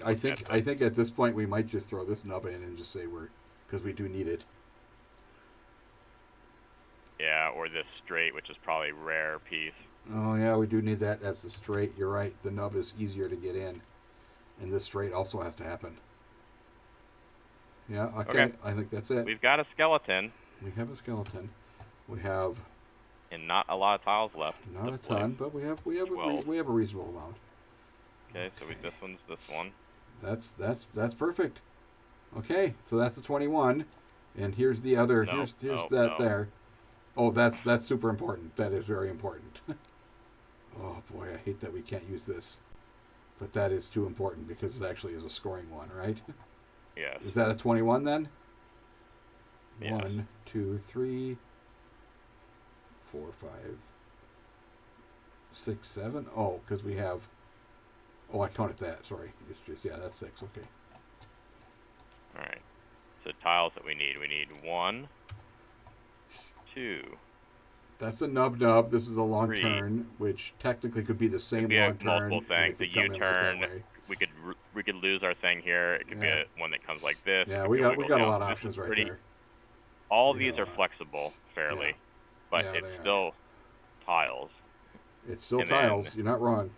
I think at this point we might just throw this nub in and just say because we do need it.
Yeah, or this straight, which is probably a rare piece.
Oh yeah, we do need that as the straight. You're right. The nub is easier to get in. And this straight also has to happen. Yeah, okay. I think that's it.
We've got a skeleton.
We have a skeleton. We have...
And not a lot of tiles left.
Not a ton, but we have a reasonable amount.
Okay, so this one's this one.
That's perfect. Okay, so that's the 21, and here's the other. Here's that there. Oh, that's super important. That is very important. Oh boy, I hate that we can't use this, but that is too important because it actually is a scoring one, right?
Yes.
Is that a 21 then?
Yes.
1, 2, 3, 4, 5, 6, 7. Oh, because we have. Oh, I counted that. Sorry, it's just that's 6. Okay.
All right. So tiles that we need 1, 2.
That's a nub. This is a long
3.
Turn, which technically could be the same long turn.
Multiple things. The U-turn. We could lose our thing here. It could be one that comes like this.
Yeah, we got a lot of options right there.
All of these are flexible fairly, but it's still tiles.
It's still tiles. You're not wrong.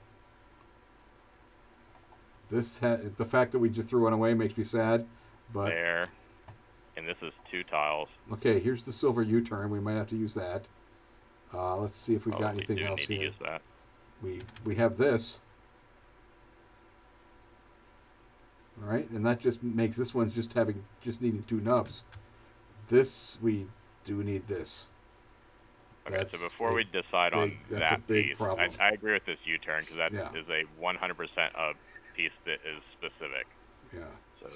The fact that we just threw one away makes me sad, but
there, and this is 2 tiles.
Okay, here's the silver U-turn. We might have to use that. Let's see if we got anything else here.
To use that.
We have this. All right, and that just makes this one's just needing 2 nubs. This we do need this.
Okay, so before we decide on that piece, I agree with this U-turn because that is a 100% a piece that is specific.
Yeah.
So,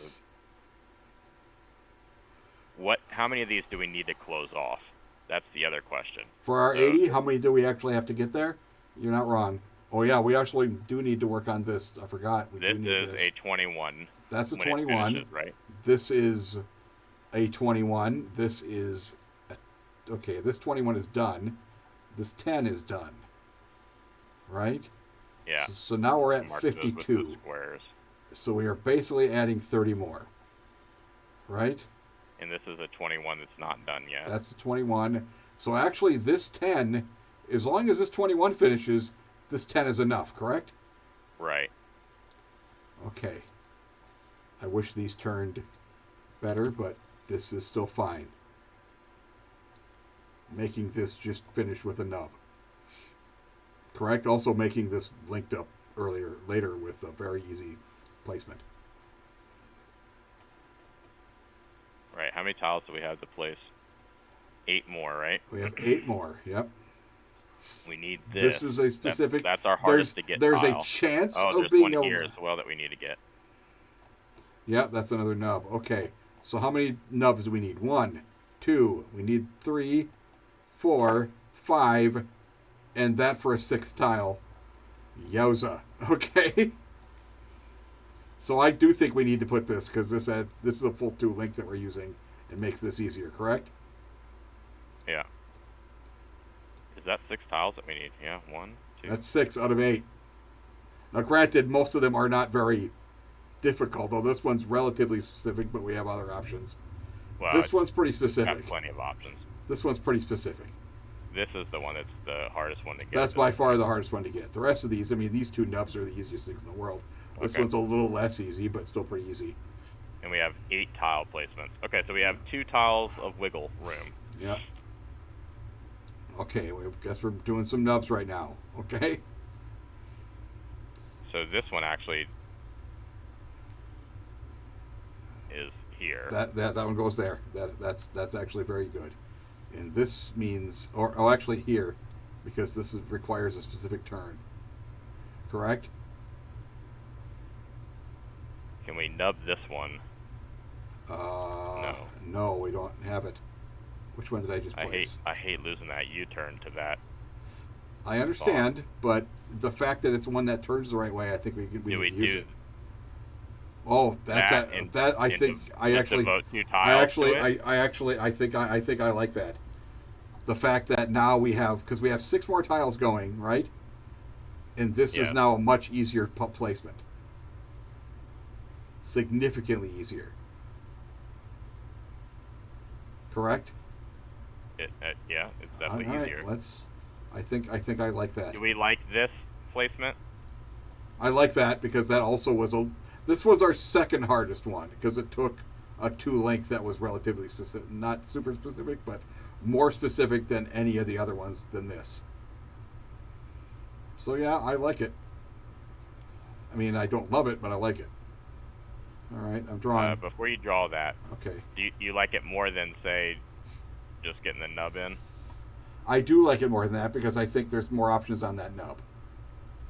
how many of these do we need to close off? That's the other question.
For our 80, how many do we actually have to get there? You're not wrong. Oh yeah, we actually do need to work on this. I forgot.
This is a 21.
That's a 21.
Finishes, right?
This is a 21. This is okay. This 21 is done. This 10 is done. Right?
Yeah.
So now we're at 52.
Squares.
So we are basically adding 30 more. Right?
And this is a 21 that's not done yet.
That's a 21. So actually this 10, as long as this 21 finishes, this 10 is enough, correct?
Right.
Okay. I wish these turned better, but this is still fine. Making this just finish with a nub. Correct? Also making this linked up later with a very easy placement.
Right. How many tiles do we have to place? 8 more, right?
We have 8 more. Yep.
We need this.
This is a specific.
That's our hardest to get.
There's
tile.
a chance of
there's
being
one
able.
here as well that we need to get.
Yep, that's another nub. Okay. So how many nubs do we need? 1, 2. We need 3, 4, 5, and that for a 6th tile. Yowza. Okay. So I do think we need to put this because this is a full 2 link that we're using. It makes this easier, correct?
Yeah. Is that 6 tiles that we need? Yeah, 1, 2.
That's 6 out of 8. Now, granted, most of them are not very difficult, though this one's relatively specific, but we have other options.
Well,
this one's pretty specific.
Got plenty of options.
This one's pretty specific.
This is the one that's the hardest one to get.
That's by far the hardest one to get. The rest of these, I mean, these 2 nubs are the easiest things in the world. This one's a little less easy, but still pretty easy.
And we have 8 tile placements. Okay, so we have 2 tiles of wiggle room.
Yeah. Okay, I guess we're doing some nubs right now. Okay.
So this one actually is here.
That one goes there. That's actually very good. And this means, actually here, because this requires a specific turn. Correct?
Can we nub this one?
No. No, we don't have it. Which one did I just place?
I hate losing that U-turn to that.
I understand, but the fact that it's one that turns the right way, I think we need to use it. Oh, I think I like that. The fact that now we have 6 more tiles going, right? And this is now a much easier placement. Significantly easier. Correct?
Yeah, it's definitely easier.
I think I like that.
Do we like this placement?
I like that because that also was This was our second hardest one because it took a 2 length that was relatively specific, not super specific, but more specific than any of the other ones than this. So yeah, I like it. I mean, I don't love it, but I like it. All right, I'm drawing.
Before you draw that,
okay.
Do you like it more than, say, just getting the nub in?
I do like it more than that because I think there's more options on that nub.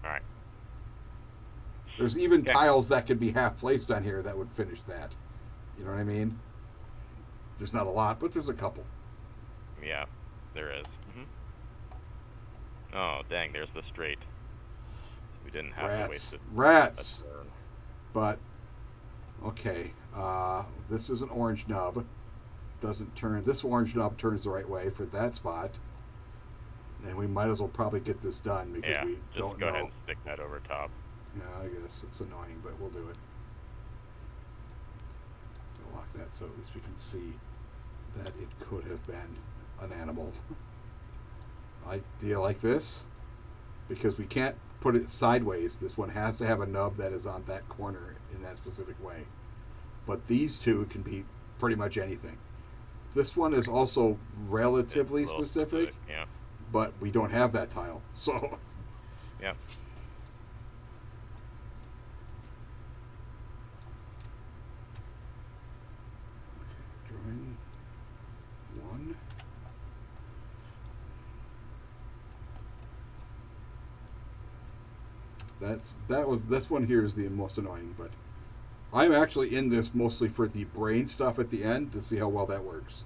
All right.
There's even tiles that could be half placed on here that would finish that. You know what I mean? There's not a lot, but there's a couple.
Yeah, there is. Oh, dang, there's the straight. We didn't have to waste it.
Rats! But, okay. This is an orange nub. Doesn't turn. This orange nub turns the right way for that spot. And we might as well probably get this done because we don't know.
Just go ahead and stick that over top.
Yeah, I guess it's annoying, but we'll do it. I'll lock that so at least we can see that it could have been an animal. Idea like this, because we can't put it sideways. This one has to have a nub that is on that corner in that specific way. But these two can be pretty much anything. This one is also relatively specific,
yeah.
But we don't have that tile, so.
Yep.
Drawing one. This one here is the most annoying, but I'm actually in this mostly for the brain stuff at the end to see how well that works.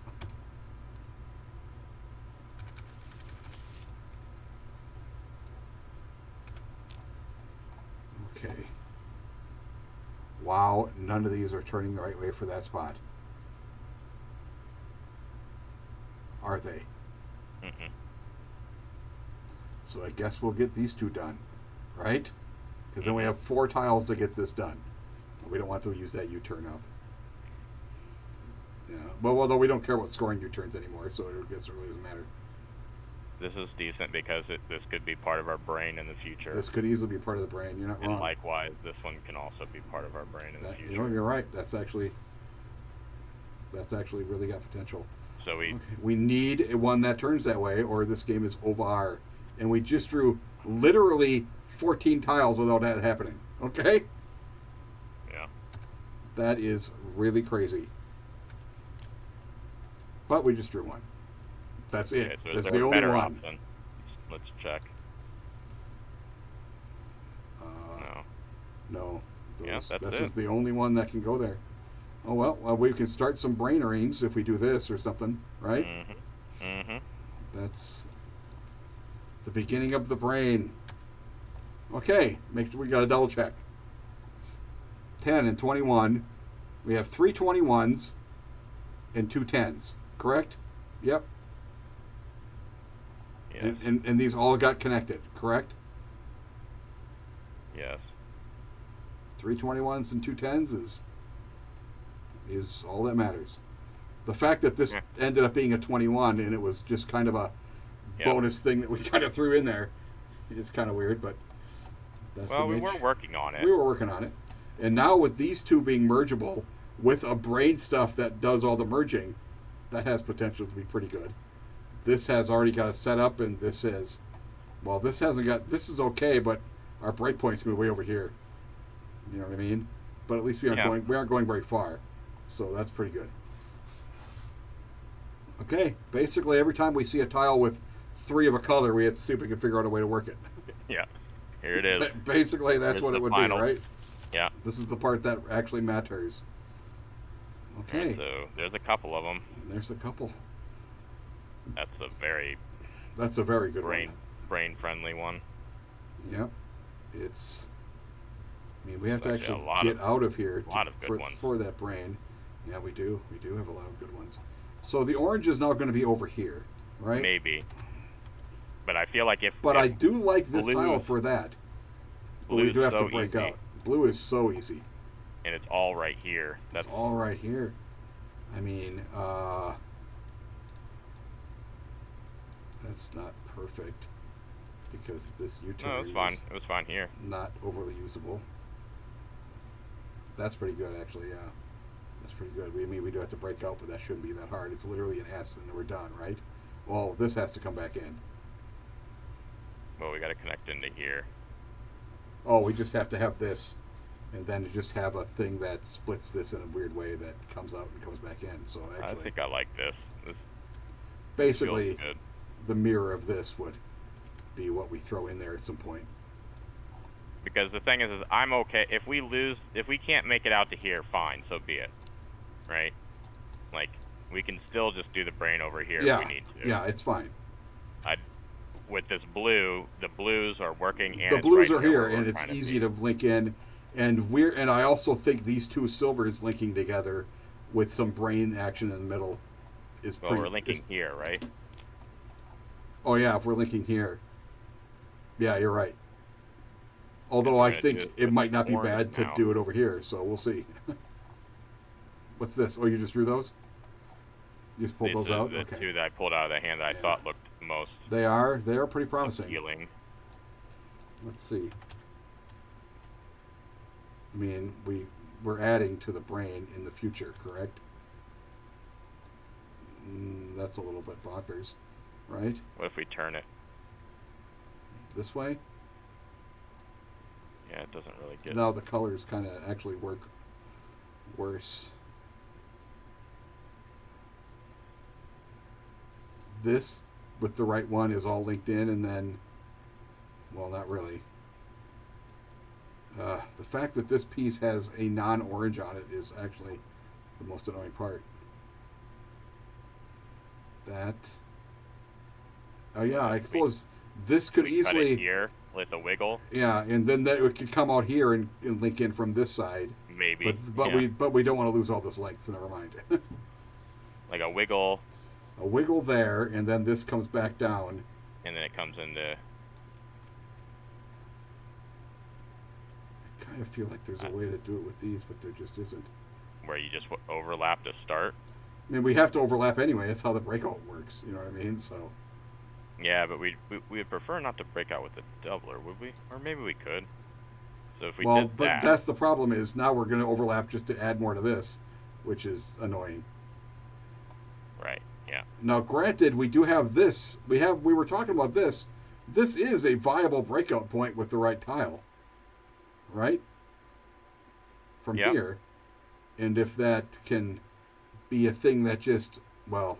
Okay. Wow, none of these are turning the right way for that spot. Are they?
Mm-mm.
So I guess we'll get these two done, right? Because then we have 4 tiles to get this done. We don't want to use that U-turn up. Yeah. Well, although we don't care about scoring U-turns anymore, so it really doesn't matter.
This is decent because this could be part of our brain in the future.
This could easily be part of the brain. You're not wrong.
And likewise, this one can also be part of our brain in the future.
You know, you're right. That's actually really got potential.
So
we need one that turns that way, or this game is over. And we just drew literally 14 tiles without that happening. Okay?
Yeah.
That is really crazy. But we just drew one. That's it.
Okay, so
that's the only one.
Option? Let's check.
No.
This
is the only one that can go there. Oh, well, we can start some brain rings if we do this or something, right?
Mm-hmm. Mm-hmm.
That's the beginning of the brain. Okay, make sure we got to double check. 10 and 21. We have 3 21s and 2 10s, correct? Yep.
Yes.
And these all got connected, correct?
Yes.
3 21s and 2 10s is all that matters. The fact that this ended up being a 21 and it was just kind of a bonus thing that we kind of threw in there is kind of weird, but that's
well, we were working on it.
We were working on it. And now with these two being mergeable with a brain stuff that does all the merging, that has potential to be pretty good. This has already got a setup, and this is, well, this hasn't got, this is okay, but our breakpoint's going to be way over here. You know what I mean? But at least we aren't going very far. So that's pretty good. Okay, basically every time we see a tile with 3 of a color, we have to see if we can figure out a way to work it.
Yeah, here it is.
Basically, that's what it would be, right?
Yeah.
This is the part that actually matters. Okay.
Right, so there's a couple of them.
There's a couple.
That's a very
good
brain-friendly one.
Yep. I mean, we have to actually get out of here for that brain. Yeah, we do. We do have a lot of good ones. So the orange is now going to be over here, right?
Maybe. But I feel like
But I do like this tile for that. But we do have to break out. Blue is so easy.
And it's all right here.
It's all right here. I mean, that's not perfect because this U-turn
No, it was fine. It was fine here.
Not overly usable. That's pretty good, actually. Yeah, that's pretty good. We do have to break out, but that shouldn't be that hard. It's literally an S, and we're done, right? Well, this has to come back in.
Well, we got to connect into here.
Oh, we just have to have this, and then just have a thing that splits this in a weird way that comes out and comes back in. So actually,
I think I like this.
Basically, the mirror of this would be what we throw in there at some point.
Because the thing is I'm okay if we can't make it out to here, fine, so be it, right? Like, we can still just do the brain over here if we need to.
Yeah, it's fine.
With this blue, the blues are working, and
the blues are here, and it's easy to link in. And I also think these two silvers linking together with some brain action in the middle is
pretty. Well, we're linking here, right?
Oh yeah, if we're linking here. Yeah, you're right. Although I think it might not be bad to do it over here, so we'll see. What's this? Oh, you just drew those? You just pulled those out?
The
okay.
two that I pulled out of the hand that I thought looked most...
They are pretty promising.
Appealing.
Let's see. I mean, we're adding to the brain in the future, correct? That's a little bit bonkers, right?
What if we turn it?
This way?
Yeah, it doesn't really get...
No, the colors kind of actually work worse. This, with the right one, is all linked in, and then... Well, not really. The fact that this piece has a non-orange on it is actually the most annoying part. That... Oh, yeah, I suppose this could easily...
Cut it here with a wiggle.
Yeah, and then that it could come out here and link in from this side.
Maybe.
But we don't want to lose all this length, so never mind.
Like a wiggle.
A wiggle there, and then this comes back down.
And then it comes into...
I kind of feel like there's a way to do it with these, but there just isn't.
Where you just overlap to start?
I mean, we have to overlap anyway. That's how the breakout works. You know what I mean? So.
Yeah, but we would prefer not to break out with the doubler, would we? Or maybe we could. So if we
did
that...
but that's the problem is now we're going to overlap just to add more to this, which is annoying.
Right, yeah.
Now, granted, we do have this. We were talking about this. This is a viable breakout point with the right tile. Right? From here. And if that can be a thing that just, well...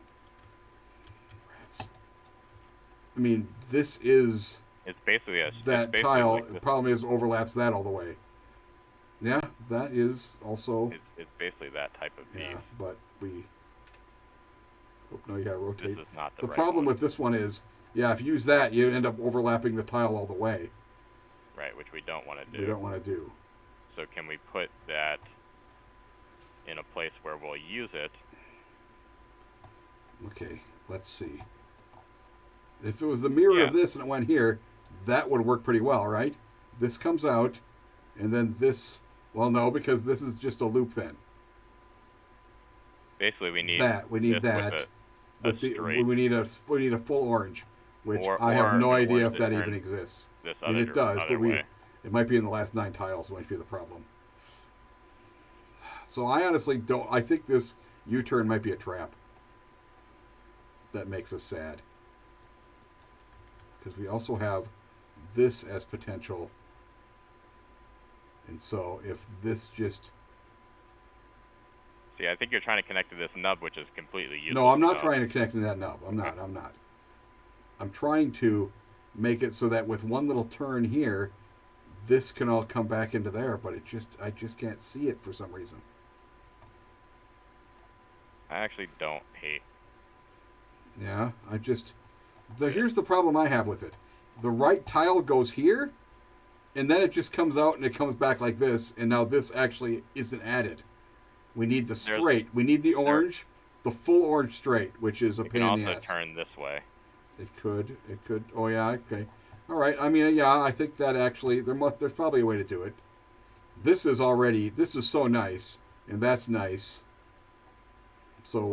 I mean, this is...
It's basically
that tile. The problem is overlaps that all the way. Yeah, that is also...
It's basically that type of piece.
Yeah, but we... Oh, no, you gotta rotate.
This is not
the
right
problem
one.
with this one is, yeah, if you use that, you end up overlapping the tile all the way.
Right, which we don't want to do.
We don't want to do.
So can we put that in a place where we'll use it?
Okay, let's see. If it was the mirror of this and it went here, that would work pretty well, right? This comes out, and then this... Well, no, because this is just a loop then.
Basically, we need
that. We need that. We need a full orange, which I have no idea if that even exists. And it does, but it might be in the last 9 tiles. Might be the problem. So I honestly don't. I think this U-turn might be a trap. That makes us sad. Because we also have this as potential. And so if this just...
See, I think you're trying to connect to this nub, which is completely useless.
No, I'm not trying to connect to that nub. I'm not. I'm trying to make it so that with one little turn here, this can all come back into there, but I just can't see it for some reason.
I actually don't hate.
Yeah, here's the problem I have with it. The right tile goes here, and then it just comes out and it comes back like this, and now this actually isn't added. We need the straight. We need the orange, the full orange straight, which is a pain in the ass.
It can also turn this way.
It could. Oh yeah, okay. All right. I mean, yeah, I think that actually there's probably a way to do it. This is so nice, and that's nice. So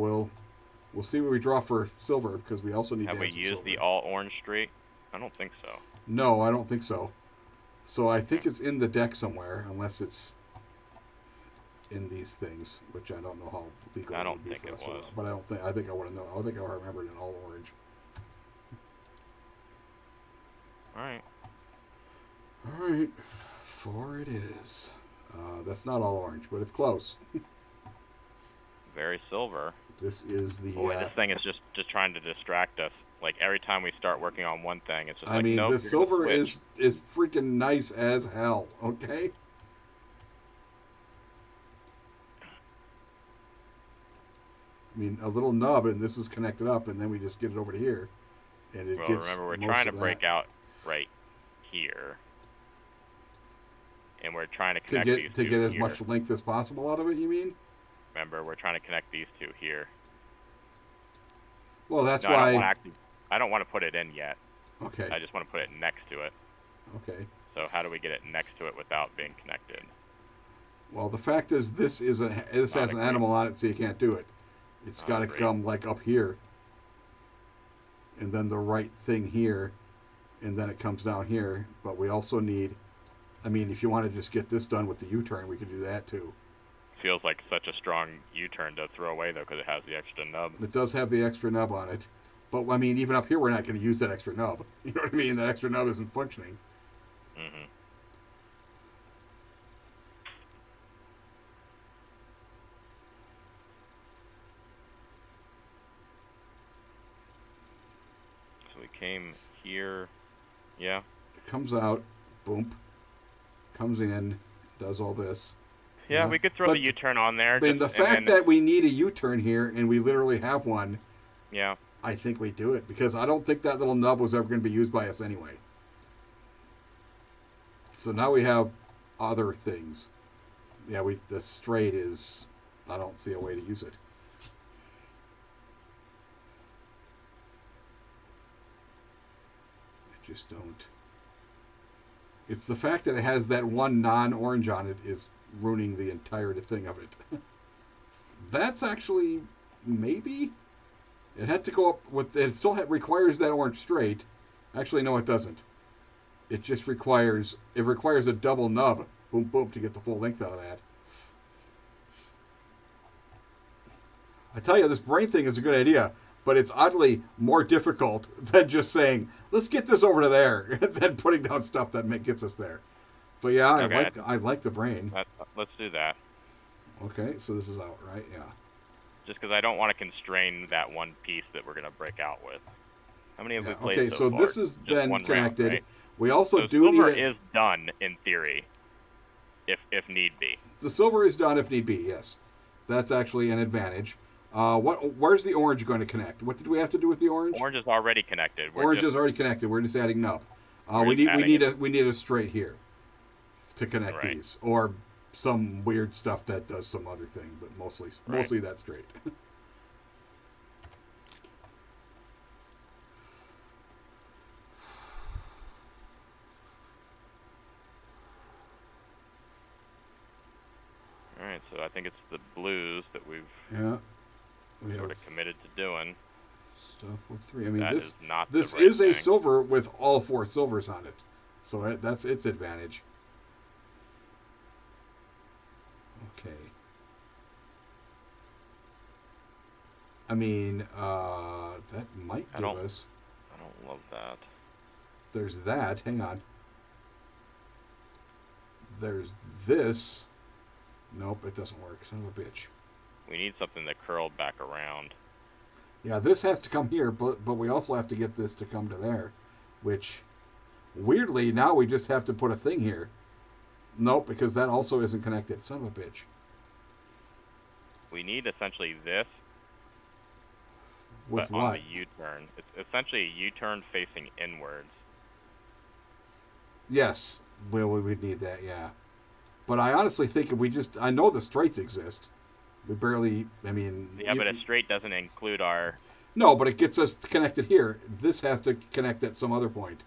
we'll see what we draw for silver because we also need.
Have
to
we used the all orange straight? I don't think so.
No, I don't think so. So I think it's in the deck somewhere, unless it's. in these things, which I don't know how legal
I
it
don't
would be
think
for
it
us.
was.
But I think I would have known. I think I remember it in all orange.
All right.
All right, 4 it is. That's not all orange, but it's close.
Very silver.
This is the.
Boy, this thing is just trying to distract us. Like every time we start working on one thing, it's just
I mean,
nope,
the silver is freaking nice as hell. Okay. I mean, a little nub, and this is connected up, and then we just get it over to here, and it gets.
Remember, we're trying to break out right here, and we're trying to connect these two
to get as
here.
much length as possible out of it. You mean?
Remember, we're trying to connect these two here.
Well, that's why.
I don't want to put it in yet.
Okay.
I just want to put it next to it.
Okay.
So how do we get it next to it without being connected?
Well, the fact is, this has an animal on it, so you can't do it. It's got to come like up here, and then the right thing here, and then it comes down here. But we also need, I mean, if you want to just get this done with the U-turn, we could do that too.
Feels like such a strong U-turn to throw away though, because it has the extra nub.
It does have the extra nub on it, but I mean, even up here, we're not going to use that extra nub. You know what I mean? That extra nub isn't functioning.
Mm-hmm. So we came here, yeah.
It comes out, boom, comes in, does all this.
Yeah, we could throw the U-turn on there.
I mean, the fact that we need a U-turn here and we literally have one.
Yeah.
I think we do it because I don't think that little nub was ever going to be used by us anyway. So now we have other things. Yeah, the straight is. I don't see a way to use it. I just don't. It's the fact that it has that one non-orange on it is ruining the entire thing of it. That's actually maybe it had to go up with. It still requires that orange straight. Actually, no, it doesn't. It just requires a double nub, boom boom, to get the full length out of that. I tell you, this brain thing is a good idea, but it's oddly more difficult than just saying, let's get this over to there, than putting down stuff that gets us there. But yeah, I like the brain.
Let's do that.
Okay, so this is out, right? Yeah.
Just because I don't want to constrain that one piece that we're going to break out with. How many have we played
okay,
so
far? This has
just
been connected.
Round, right?
We also
so
do
silver
need
is done, in theory, if need be.
The silver is done if need be, yes. That's actually an advantage. Where's the orange going to connect? What did we have to do with the orange?
Orange is already connected.
Orange is already connected. We're just adding nub. We need a straight here to connect these, or some weird stuff that does some other thing, but mostly that's straight.
All right, so I think it's the blues that we've sort of committed to doing.
Stuff with 3. I mean,
this
is a silver with all 4 silvers on it, so that's its advantage. Okay. I mean, that might give us.
I don't love that.
There's that. Hang on. There's this. Nope, it doesn't work. Son of a bitch.
We need something that curled back around.
Yeah, this has to come here, but we also have to get this to come to there, which, weirdly, now we just have to put a thing here. Nope, because that also isn't connected. Son of a bitch.
We need essentially this.
With
but
what?
On the U-turn. It's essentially a U-turn facing inwards.
Yes, we would need that, yeah. But I honestly think if I know the straights exist. We barely, I mean...
Yeah, but a straight doesn't include our...
No, but it gets us connected here. This has to connect at some other point.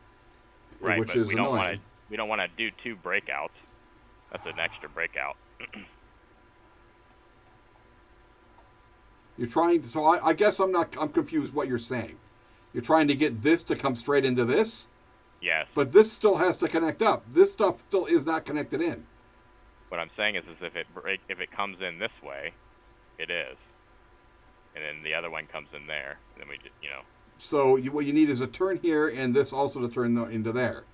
Right,
which
but
is
we don't want to do 2 breakouts. That's an extra breakout.
You're trying to... So I guess I'm confused what you're saying. You're trying to get this to come straight into this?
Yes.
But this still has to connect up. This stuff still is not connected in.
What I'm saying is if it comes in this way, it is, and then the other one comes in there, and then we just,
So what you need is a turn here, and this also to turn into there,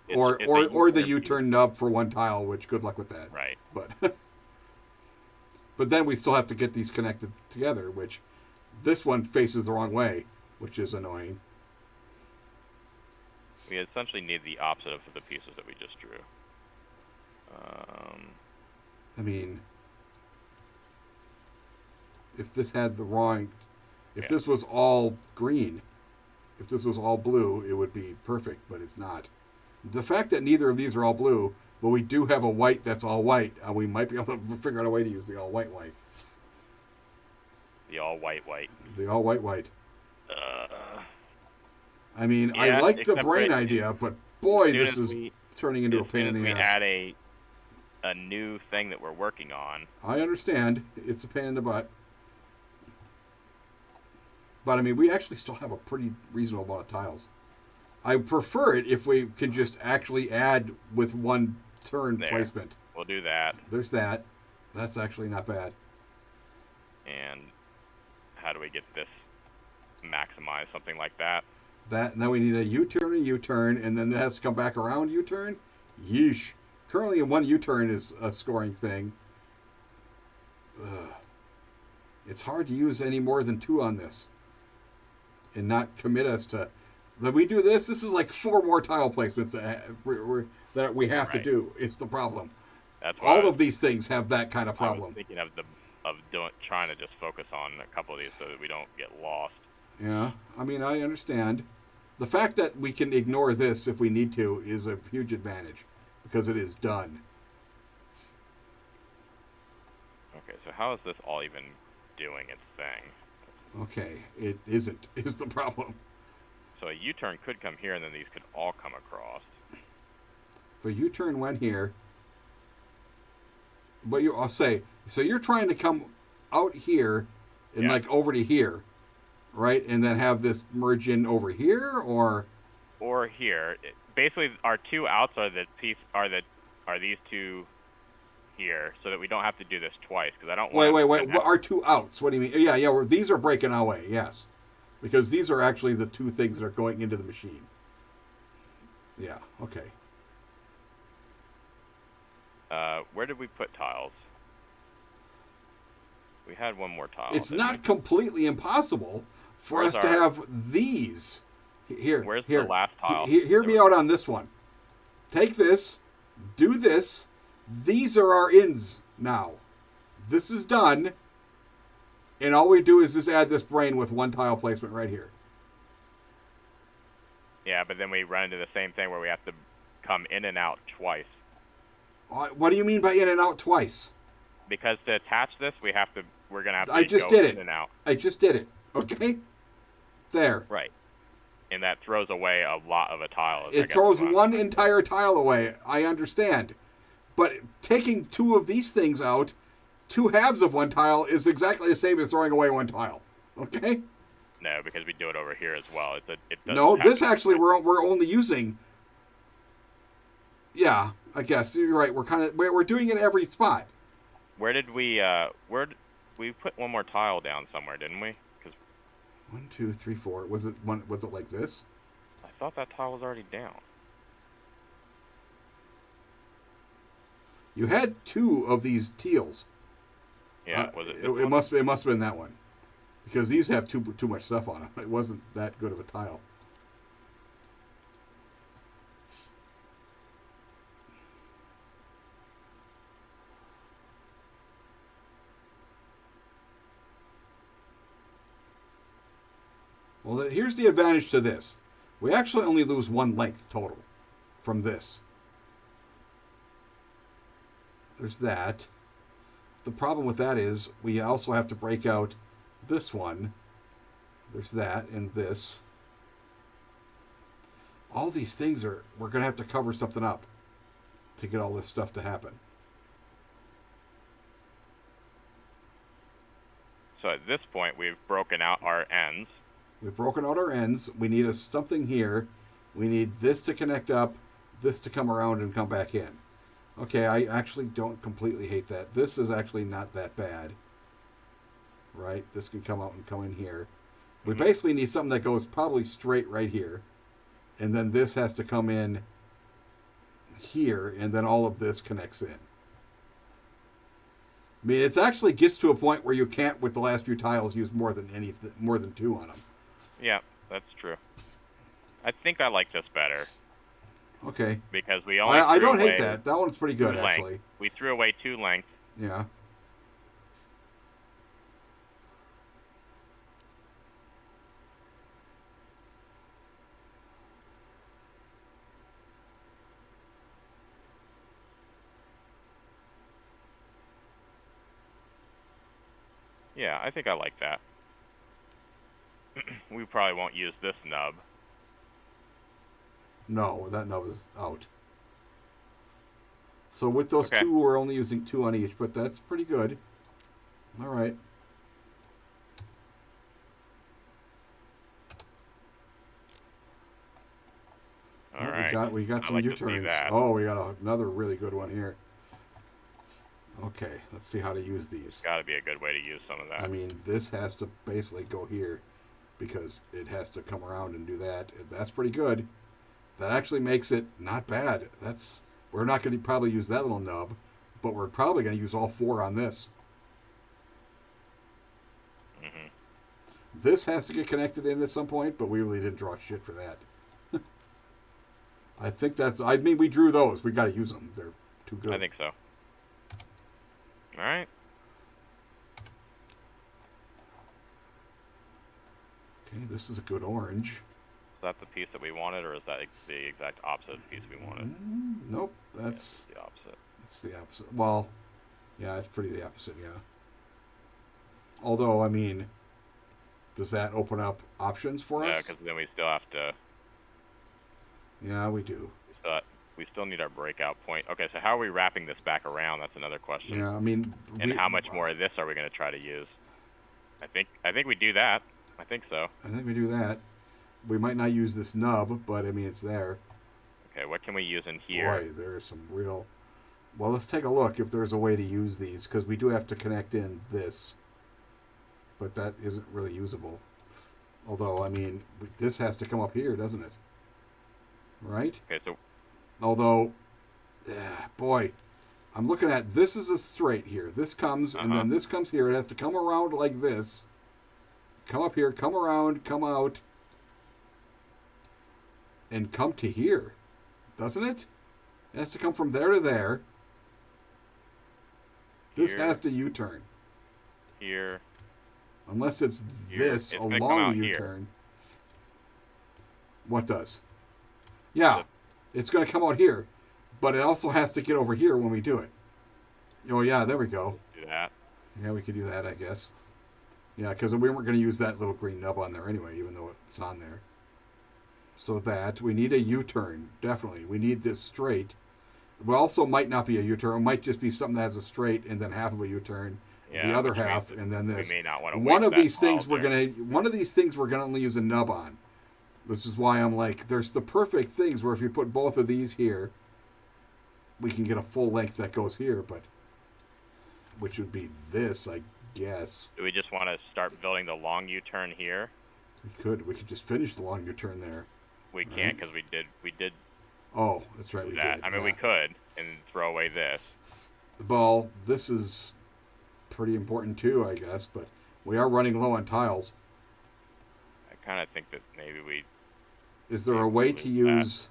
it's
or the U-turn nub for one tile. Which good luck with that.
Right.
But but then we still have to get these connected together, which this one faces the wrong way, which is annoying.
We essentially need the opposite of the pieces that we just drew.
I mean, if this had the wrong, if this was all green, if this was all blue, it would be perfect, but it's not. The fact that neither of these are all blue, but we do have a white that's all white, we might be able to figure out a way to use the all white white.
The all white white.
The all white white. I mean, I like the brain idea, but boy, this is turning into a pain in the ass.
We add a new thing that we're working on.
I understand. It's a pain in the butt. But, I mean, we actually still have a pretty reasonable amount of tiles. I prefer it if we can just actually add with one turn placement.
We'll do that.
There's that. That's actually not bad.
And how do we get this maximized? Something like that?
Now we need a U-turn, and then it has to come back around U-turn? Yeesh. Currently, one U-turn is a scoring thing. It's hard to use any more than 2 on this. And not commit us to... When we do this is like 4 more tile placements that we have to do. It's the problem.
That's
all of these things have that kind of problem.
I was thinking of trying to just focus on a couple of these so that we don't get lost.
Yeah, I mean, I understand. The fact that we can ignore this if we need to is a huge advantage because it is done.
Okay, so how is this all even doing its thing?
Okay, it isn't, is the problem.
So a U-turn could come here, and then these could all come across.
If a U-turn went here, but I'll say, so you're trying to come out here and like over to here, right? And then have this merge in over here, or
here. Basically, our 2 outs are these 2 here, so that we don't have to do this twice. Because I don't want.
Wait. What are 2 outs? What do you mean? Yeah. These are breaking away. Yes, because these are actually the 2 things that are going into the machine. Yeah. Okay.
Where did we put tiles? We had one more tile.
It's not completely impossible for us to have these.
Where's the last tile?
Hear me out on this one. Take this, do this. These are our ins now. This is done. And all we do is just add this brain with 1 tile placement right here.
Yeah, but then we run into the same thing where we have to come in and out twice.
What do you mean by in and out twice?
Because to attach this, we're gonna have to
go
in and out.
I just did it. Okay? There.
Right. And that throws away a lot of a tile.
It throws 1 entire tile away. I understand. But taking 2 of these things out, 2 halves of 1 tile is exactly the same as throwing away 1 tile. Okay?
No, because we do it over here as well.
No, this actually we're only using. Yeah, I guess you're right. We're doing it every spot.
Where did we put 1 more tile down somewhere, didn't we?
1, 2, 3, 4. Was it like this?
I thought that tile was already down.
You had 2 of these teals.
Yeah, was it?
It must have been that one, because these have too much stuff on them. It wasn't that good of a tile. Well, here's the advantage to this. We actually only lose 1 length total from this. There's that. The problem with that is we also have to break out this one. There's that and this. All these things we're going to have to cover something up to get all this stuff to happen.
So at this point, we've broken out our ends.
We've broken out our ends. We need something here. We need this to connect up, this to come around and come back in. Okay, I actually don't completely hate that. This is actually not that bad. Right? This can come out and come in here. We basically need something that goes probably straight right here. And then this has to come in here, and then all of this connects in. I mean, it actually gets to a point where you can't, with the last few tiles, use more than 2 on them.
Yeah, that's true. I think I like this better.
Okay.
Because we only
I don't hate that. That one's pretty good, actually.
We threw away 2 length.
Yeah.
Yeah, I think I like that. We probably won't use this nub.
No, that nub is out. So with those 2, we're only using 2 on each, but that's pretty good. All right.
All right.
We got some U-turns. Oh, we got another really good one here. Okay, let's see how to use these.
Got to be a good way to use some of that.
I mean, this has to basically go here because it has to come around and do that. That's pretty good. That actually makes it not bad. We're not going to probably use that little nub, but we're probably going to use all 4 on this.
Mm-hmm.
This has to get connected in at some point, but we really didn't draw shit for that. I think I mean, we drew those. We got to use them. They're too good.
I think so. All right.
Okay, this is a good orange.
Is that the piece that we wanted, or is that the exact opposite piece we wanted?
Nope, that's
the opposite.
It's the opposite. Well, yeah, it's pretty the opposite, yeah. Although, I mean, does that open up options for us?
Yeah, because then we still have to...
Yeah, we do.
We still need our breakout point. Okay, so how are we wrapping this back around? That's another question.
Yeah, I mean...
And how much more of this are we going to try to use? I think we do that. I think so.
I think we do that. We might not use this nub, but, I mean, it's there.
Okay, what can we use in here?
Boy, there's some real... Well, let's take a look if there's a way to use these, because we do have to connect in this. But that isn't really usable. Although, I mean, this has to come up here, doesn't it? Right?
Okay, so...
Although, boy, I'm looking at, this is a straight here. This comes, and then this comes here. It has to come around like this. Come up here, come around, come out, and come to here. Doesn't it? It has to come from there to there. This has to U-turn.
Here.
Unless it's this, a long U-turn. What does? Yeah, it's going to come out here. But it also has to get over here when we do it. Oh, yeah, there we go.
Do that.
Yeah, we could do that, I guess. Yeah, because we weren't going to use that little green nub on there anyway, even though it's on there. So that, we need a U-turn, definitely. We need this straight. We also might not be a U-turn. It might just be something that has a straight and then half of a U-turn. Yeah, the other half, and then this.
We may not want to
one of these things we're gonna only use a nub on. This is why I'm like, there's the perfect things where if you put both of these here, we can get a full length that goes here, but which would be this, I guess.
Do we just want to start building the long U-turn here?
We could just finish the long U-turn there.
We can't because we did.
Oh, that's right, we did.
I mean, we could and throw away this.
Well, this is pretty important too, I guess, but we are running low on tiles.
I kind of think that maybe we...
Is there a way to use...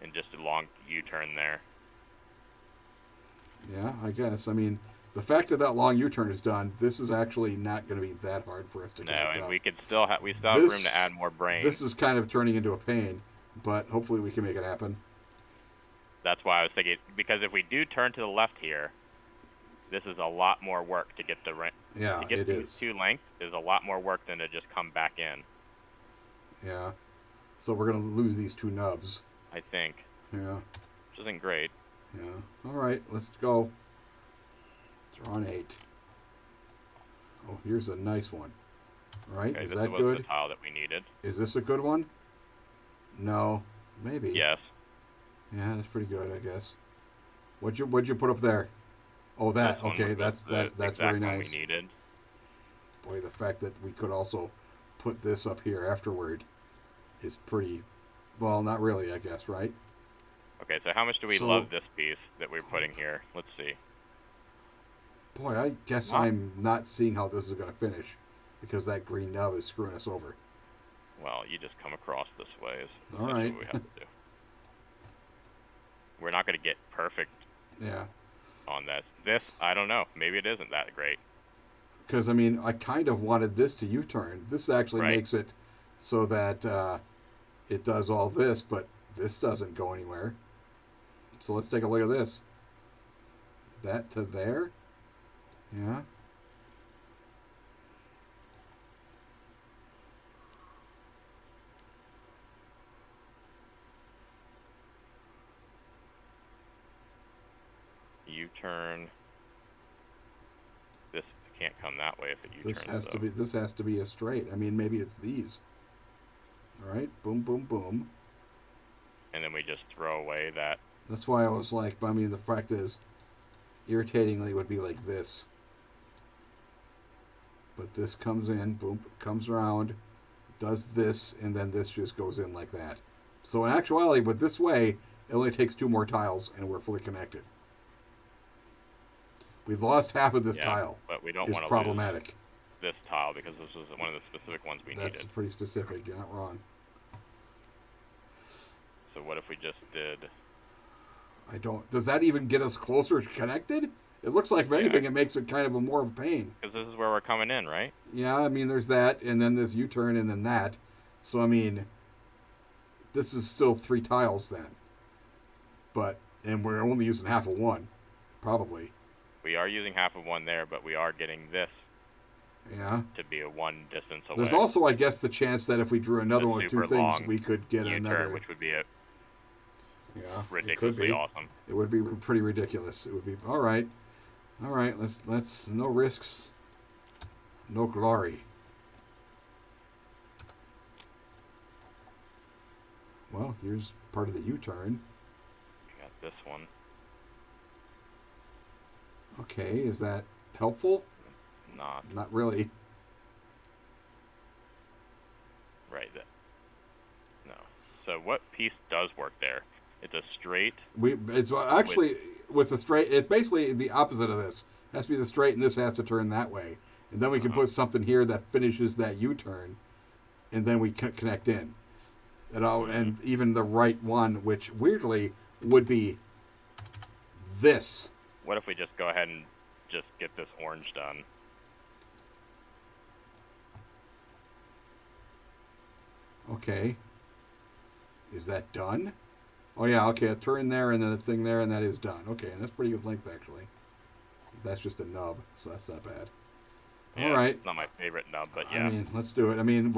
And just a long U-turn there.
Yeah, I guess. I mean, the fact that long U-turn is done, this is actually not going to be that hard for us to get done.
And we could still have room to add more brains.
This is kind of turning into a pain, but hopefully we can make it happen.
That's why I was thinking, because if we do turn to the left here, this is a lot more work to get the
yeah,
to get
it
these
is.
2 lengths is a lot more work than to just come back in.
Yeah. So we're going to lose these 2 nubs.
I think.
Yeah.
Which isn't great.
Yeah. All right, let's go. Draw an 8. Oh, here's a nice one. Right?
Okay,
is
this
that
was
good?
The tile that we needed.
Is this a good one? No. Maybe.
Yes.
Yeah, that's pretty good, I guess. What'd you put up there? Oh, that. Okay, that's very
one
nice.
We needed.
Boy, the fact that we could also put this up here afterward is pretty. Well, not really, I guess, right?
Okay, so how much do we love this piece that we're putting here? Let's see.
Boy, I guess I'm not seeing how this is going to finish because that green nub is screwing us over.
Well, you just come across this way. Is
all right.
What we have to do. We're not going to get perfect.
Yeah.
On this. This, I don't know. Maybe it isn't that great.
Because, I mean, I kind of wanted this to U-turn. This actually makes it so that it does all this, but this doesn't go anywhere. So let's take a look at this. That to there. Yeah.
U-turn. This can't come that way if it U-turns.
This has to be a straight. I mean, maybe it's these. All right, boom, boom, boom.
And then we just throw away that.
That's why I was like, I mean, the fact is, irritatingly, it would be like this. But this comes in, boom, comes around, does this, and then this just goes in like that. So in actuality, with this way, it only takes 2 more tiles, and we're fully connected. We've lost half of this tile.
But we don't want to
problematic.
Lose this tile because this was one of the specific ones we needed.
That's pretty specific. You're not wrong.
So what if we just did?
I don't. Does that even get us closer connected? It looks like, if anything, it makes it kind of more of a pain.
Because this is where we're coming in, right?
Yeah, I mean, there's that, and then this U-turn, and then that. So, I mean, this is still 3 tiles then. And we're only using half of one, probably.
We are using half of one there, but we are getting this.
Yeah.
To be a 1 distance away.
There's also, I guess, the chance that if we drew another one with 2 things, we could get another.
Which would be
ridiculously
awesome.
It would be pretty ridiculous. It would be all right. All right, let's no risks, no glory. Well, here's part of the U-turn.
Got this one.
Okay, is that helpful? Not really.
Right. No. So what piece does work there? It's a straight.
It's actually with the straight. It's basically the opposite of this. It has to be the straight, and this has to turn that way. And then we can put something here that finishes that U-turn, and then we connect in. And even the right one, which weirdly would be this.
What if we just go ahead and just get this orange done?
Okay. Is that done? Oh, yeah, okay, a turn there and then a thing there, and that is done. Okay, and that's pretty good length, actually. That's just a nub, so that's not bad.
Yeah,
all right.
It's not my favorite nub, but yeah.
I mean, let's do it. I mean,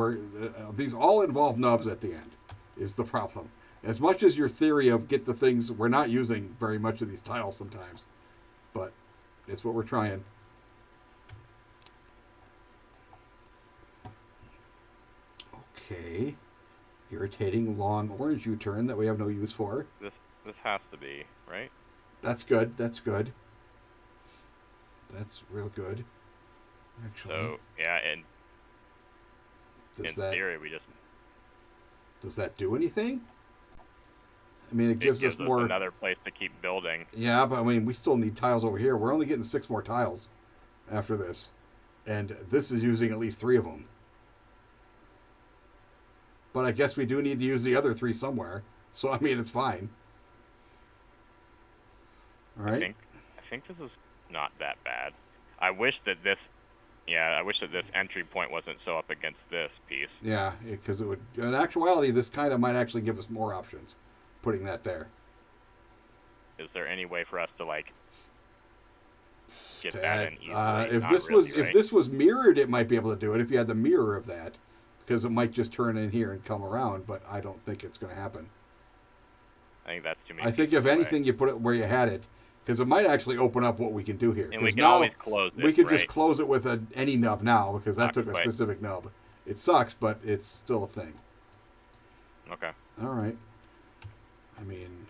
these all involve nubs at the end, is the problem. As much as your theory of get the things, we're not using very much of these tiles sometimes, but it's what we're trying. Okay. Irritating long orange U-turn that we have no use for.
This has to be, right?
That's good. That's good. That's real good. Actually.
So, yeah, and in theory, we just...
Does that do anything? I mean, it gives us more...
another place to keep building.
Yeah, but I mean, we still need tiles over here. We're only getting 6 more tiles after this. And this is using at least 3 of them. But I guess we do need to use the other 3 somewhere. So, I mean, it's fine. All right.
I think this is not that bad. I wish that this entry point wasn't so up against this piece.
Yeah, because it would... In actuality, this kind of might actually give us more options, putting that there.
Is there any way for us to, like, get that in easily?
If this was mirrored, it might be able to do it, if you had the mirror of that. Because it might just turn in here and come around, but I don't think it's going to happen.
I think that's too many.
I think if anything, you put it where you had it, because it might actually open up what we can do here.
And we can always close it.
We could just close it with any nub now, because that took a specific nub. It sucks, but it's still a thing.
Okay.
All right. I mean,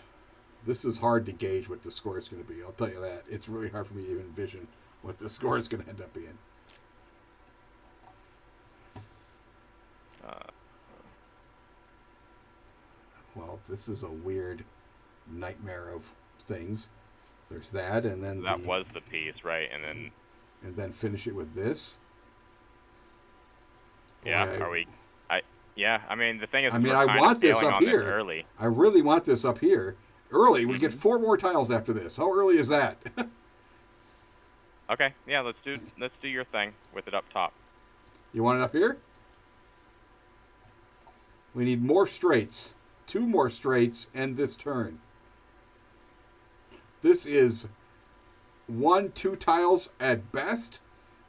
This is hard to gauge what the score is going to be. I'll tell you that. It's really hard for me to even envision what the score is going to end up being. Well, this is a weird nightmare of things. There's that, and then
that was the piece, right? And
then finish it with this.
Yeah, boy, I mean, the thing is,
I want this up here.
Early.
I really want this up here. Early. We get 4 more tiles after this. How early is that?
Okay, yeah, let's do your thing with it up top.
You want it up here? We need more straights. 2 more straights and this turn. This is 1, 2 tiles at best.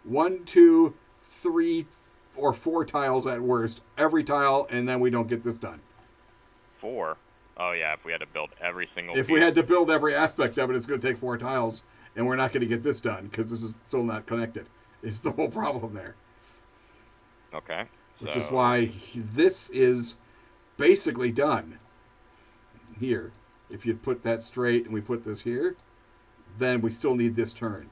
1, 2, 3, or 4 tiles at worst. Every tile, and then we don't get this done.
4? Oh, yeah, if we had to build every single
piece. We had to build every aspect of it, it's going to take 4 tiles, and we're not going to get this done, because this is still not connected. It's the whole problem there.
Okay.
Which is why this is basically done. Here. If you put that straight and we put this here, then we still need this turn.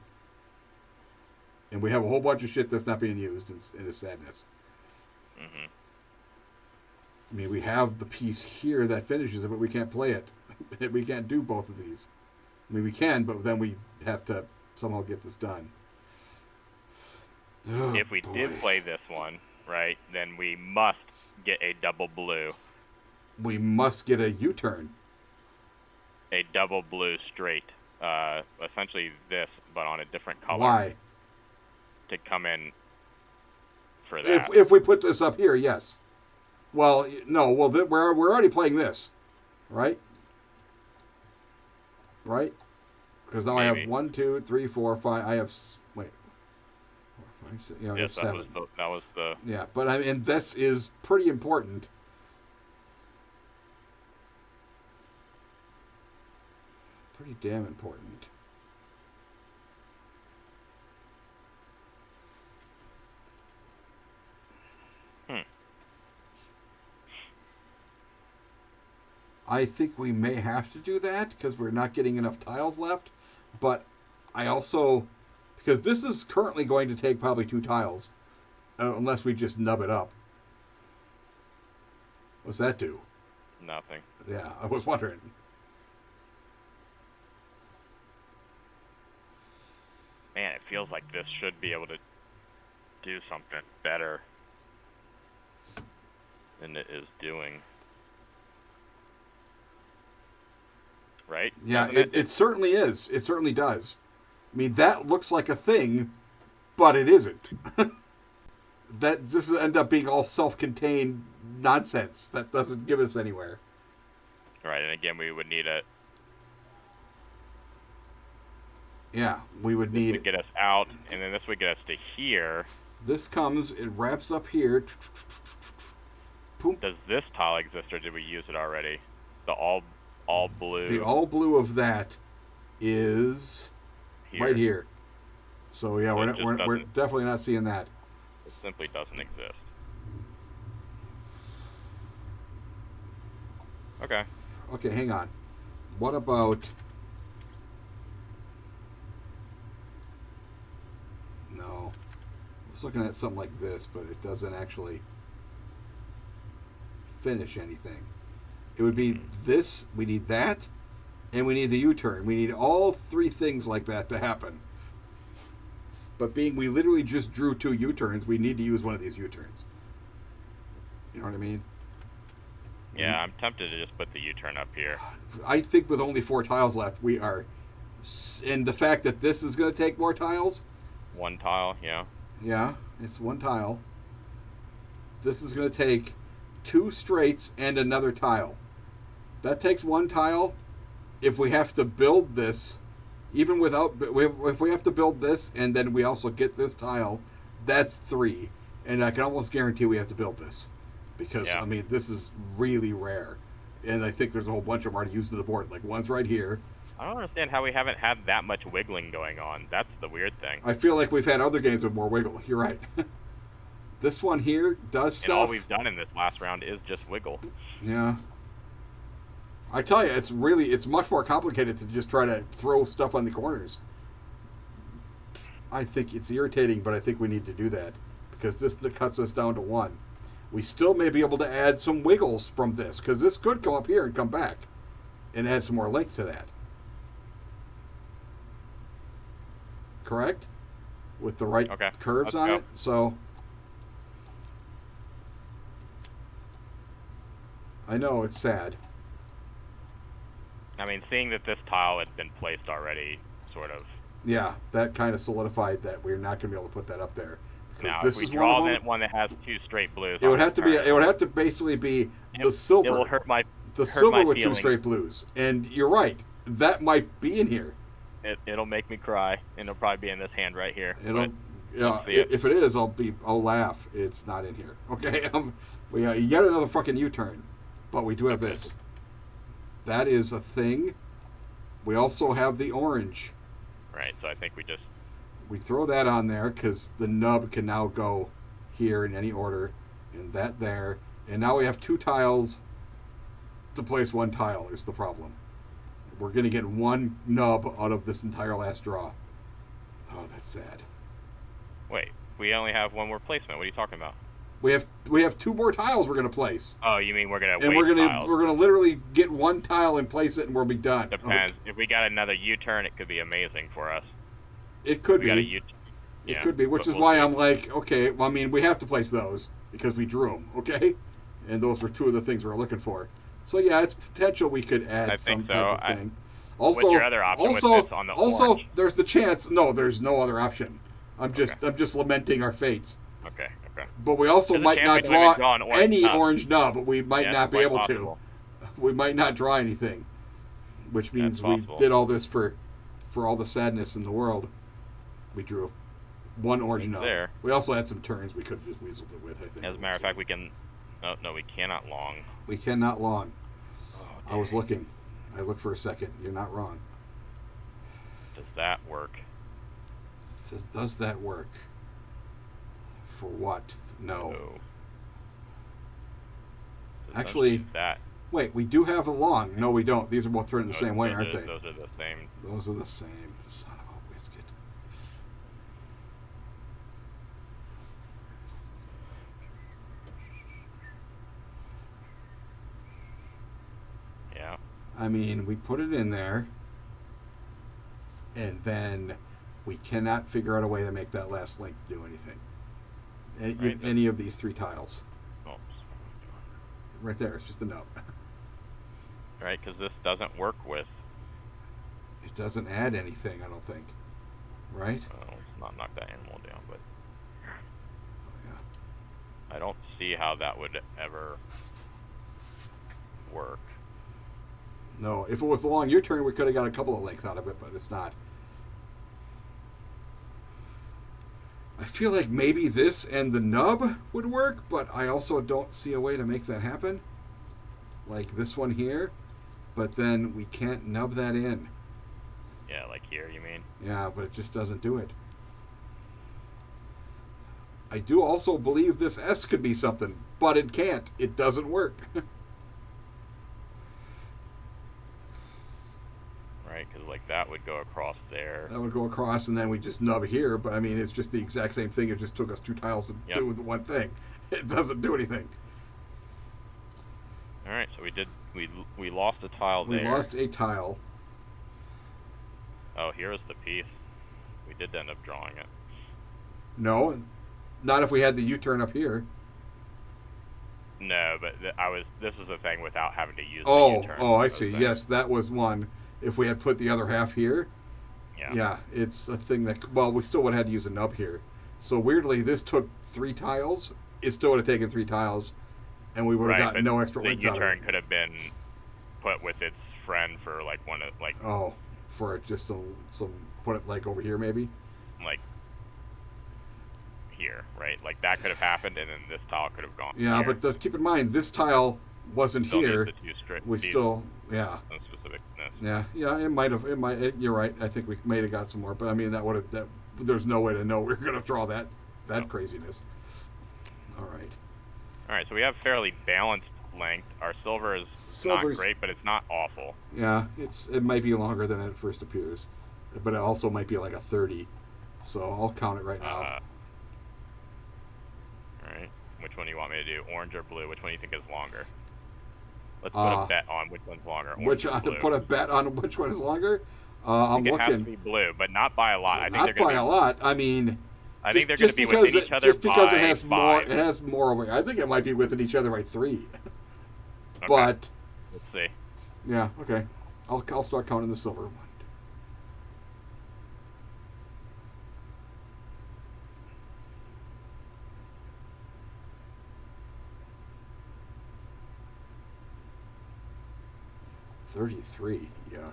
And we have a whole bunch of shit that's not being used in a sadness.
Mm-hmm.
I mean, we have the piece here that finishes it, but we can't play it. We can't do both of these. I mean, we can, but then we have to somehow get this done.
Oh, if we did play this one, right, then we must get a double blue.
We must get a U-turn.
A double blue straight. Essentially this, but on a different color.
Why?
To come in for that.
If we put this up here, yes. Well, no. Well, we're already playing this, right? Right? Because now
Maybe.
I have 1, 2, 3, 4, 5. I have 4, 5, 6. Yeah, I have 7.
That was the.
Yeah, but I mean, this is pretty important. Pretty damn important. I think we may have to do that because we're not getting enough tiles left. But I also, because this is currently going to take probably 2 tiles, unless we just nub it up. What's that do?
Nothing.
Yeah, I was wondering.
Man, it feels like this should be able to do something better than it is doing. Right?
Yeah, it certainly is. It certainly does. I mean, that looks like a thing, but it isn't. This will end up being all self-contained nonsense that doesn't give us anywhere.
Right, and again, we would need a...
Yeah, we would need...
This would get us out, and then this would get us to here.
This comes, it wraps up here.
Does this tile exist, or did we use it already? The all blue.
The all blue of that is right here. So yeah,
so
we're definitely not seeing that.
It simply doesn't exist. Okay.
Okay, hang on. What about... No. I was looking at something like this, but it doesn't actually finish anything. It would be this, we need that, and we need the U-turn. We need all 3 things like that to happen. But being we literally just drew 2 U-turns, we need to use one of these U-turns. You know what I mean?
Yeah, I'm tempted to just put the U-turn up here.
I think with only 4 tiles left, we are... And the fact that this is going to take more tiles...
1 tile, yeah.
Yeah, it's 1 tile. This is going to take 2 straights and another tile. That takes 1 tile. If we have to build this, even without... If we have to build this and then we also get this tile, that's 3. And I can almost guarantee we have to build this. Because, yeah. I mean, this is really rare. And I think there's a whole bunch of them already used to the board. Like, one's right here.
I don't understand how we haven't had that much wiggling going on. That's the weird thing.
I feel like we've had other games with more wiggle. You're right. This one here does stuff.
And all we've done in this last round is just wiggle.
Yeah. I tell you, it's much more complicated to just try to throw stuff on the corners. I think it's irritating, but I think we need to do that because this cuts us down to 1. We still may be able to add some wiggles from this because this could come up here and come back and add some more length to that. Correct? With the right curves on it. So I know it's sad.
I mean, seeing that this tile had been placed already, sort of.
Yeah, that kind of solidified that we're not going to be able to put that up there.
Now, if we draw one that has 2 straight blues,
it would have to be. It would have to basically be the silver.
It will hurt my.
The silver with 2 straight blues, and you're right. That might be in here.
It'll make me cry, and it'll probably be in this hand right here.
If it is, I'll laugh. It's not in here. Okay, you get another fucking U-turn, but we do have this. That is a thing. We also have the orange.
Right, so I think
we throw that on there because the nub can now go here in any order, and that there, and now we have 2 tiles to place 1 tile is the problem. We're going to get 1 nub out of this entire last draw. Oh, that's sad.
Wait, we only have 1 more placement. What are you talking about?
We have 2 more tiles we're going to place.
Oh, you mean we're going to
wait we're going to literally get 1 tile and place it, and we'll be done.
Depends. If we got another U-turn, it could be amazing for us.
It could be. It could be, which is why I'm like, okay, well, I mean, we have to place those because we drew them, okay? And those were 2 of the things we were looking for. So, yeah, it's potential we could add some type of thing.
What's your other option with this on the orange?
There's the chance. No, there's no other option. I'm just lamenting our fates.
Okay.
But we also might not draw any orange nub. We might not be able to. We might not draw anything, which means we did all this for all the sadness in the world. We drew 1 orange nub.
There.
We also had some turns we could have just weaseled it with, I think.
As a matter of fact, we can... No, we cannot long.
We cannot long.
Oh,
I was looking. I looked for a second. You're not wrong.
Does that work?
Does that work? For what? No. Actually, wait, we do have a long. No, we don't. These are both turned the same way, aren't they?
Those are the same.
Those are the same. Son of a biscuit.
Yeah.
I mean, we put it in there, and then we cannot figure out a way to make that last length do anything. Any of these 3 tiles.
Oh.
Right there, it's just a nub.
Right, because this doesn't work with...
It doesn't add anything, I don't think. Right?
Let's not knock that animal down, but...
Yeah.
I don't see how that would ever work.
No, if it was a long U-turn, we could have got a couple of length out of it, but it's not. I feel like maybe this and the nub would work, but I also don't see a way to make that happen. Like this one here, but then we can't nub that in.
Yeah, like here, you mean?
Yeah, but it just doesn't do it. I do also believe this S could be something, but it can't. It doesn't work.
Right, because like that would go across there.
That would go across, and then we just nub here. But I mean, it's just the exact same thing. It just took us 2 tiles to do with the 1 thing. It doesn't do anything.
All right, so we lost a tile there.
We lost a tile.
Oh, here's the piece. We did end up drawing it.
No, not if we had the U-turn up here.
No, but this is the thing without having to use the U-turn.
Oh, I see. Yes, that was one. If we had put the other half here,
yeah,
it's a thing that, well, we still would have had to use a nub here. So weirdly, this took 3 tiles. It still would have taken 3 tiles, and we would have gotten no extra length out of it.
The U-turn could have been put with its friend for like one of like.
Oh, for just some put it like over here maybe.
Like here, right? Like that could have happened, and then this tile could have gone.
Yeah,
here.
but just keep in mind this tile wasn't
still
here.
We
still, yeah.
Specificness.
Yeah. It might have. You're right. I think we may have got some more, but I mean that would have. There's no way to know we're gonna draw that craziness. All right.
So we have fairly balanced length. Our silver is not great, but it's not awful.
Yeah, it might be longer than it first appears, but it also might be like a 30. So I'll count it right now.
All right. Which one do you want me to do? Orange or blue? Which one do you think is longer? Let's put a bet on which one's longer.
Put a bet on which one is longer? I'm looking. It has
to be blue, but not by a lot.
Not by a lot. I mean,
I think they're going to be within each other
just because it has
5.
more. It has more. I think it might be within each other by 3. Okay. But
let's see.
Yeah. Okay. I'll start counting the silver one. $33. Yuck.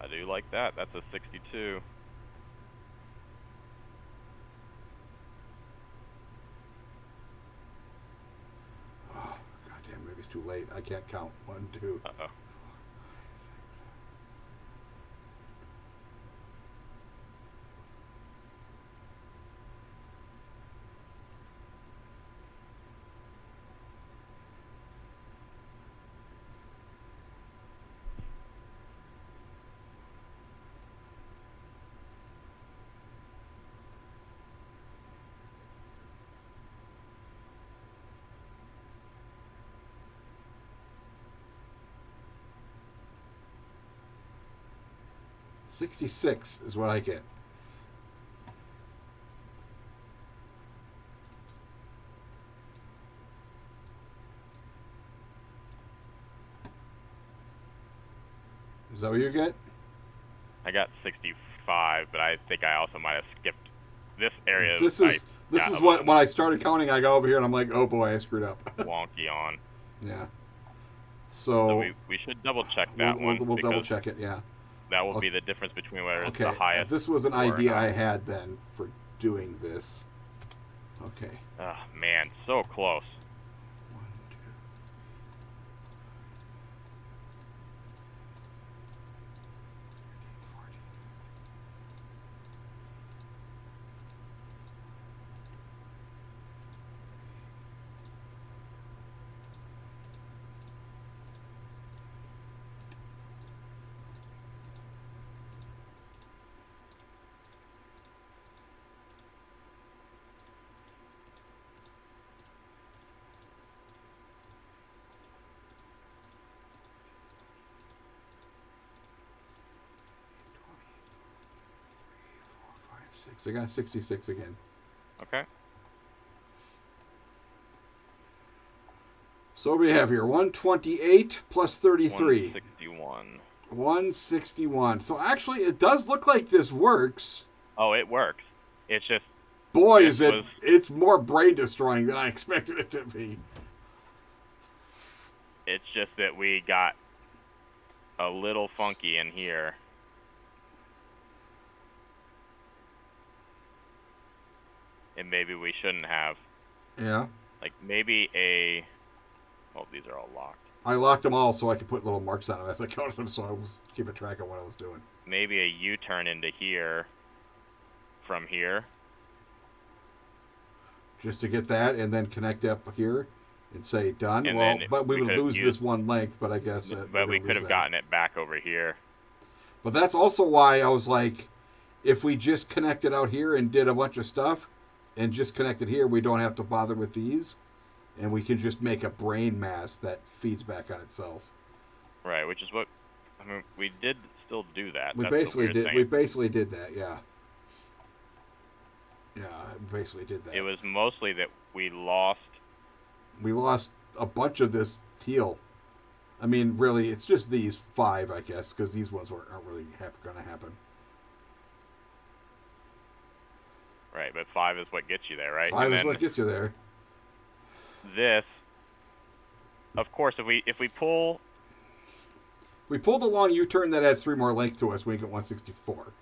I do like that. That's a 62.
Oh, goddamn, maybe it's too late. I can't count. 1, 2.
Uh-oh.
66 is what I get. Is that what you get?
I got 65, but I think I also might have skipped this area.
This is what when I started counting, I got over here and I'm like, oh boy, I screwed up.
Wonky on.
Yeah.
So we should double check that one.
We'll double check it. Yeah.
That will be the difference between whether it's the highest.
This was an idea I had then for doing this. Okay.
Oh man, so close.
1, 2. 40. I got 66 again.
Okay.
So what do we have here? 128 plus 33.
161.
161. So actually, it does look like this works.
Oh, it works. It's just...
Boy, it's more brain destroying than I expected it to be.
It's just that we got a little funky in here. And maybe we shouldn't have.
Yeah.
Like maybe a... Oh, these are all locked.
I locked them all so I could put little marks on them as I counted them, so I was keeping track of what I was doing.
Maybe a U-turn into here from here.
Just to get that and then connect up here and say done.
And
well, but we would lose this one length, but I guess...
But we could have gotten it back over here.
But that's also why I was like, if we just connected out here and did a bunch of stuff, and just connected here, we don't have to bother with these, and we can just make a brain mass that feeds back on itself.
Right, which is what we did still do that.
We basically did. We basically did that. Yeah. Yeah, we basically did that.
It was mostly that we lost.
We lost a bunch of this teal. I mean, really, it's just these 5, I guess, because these ones aren't really going to happen.
Right, but 5 is what gets you there, right?
5 is what gets you there.
This, of course, if we pull...
We pull the long U-turn that adds 3 more length to us, we get 164.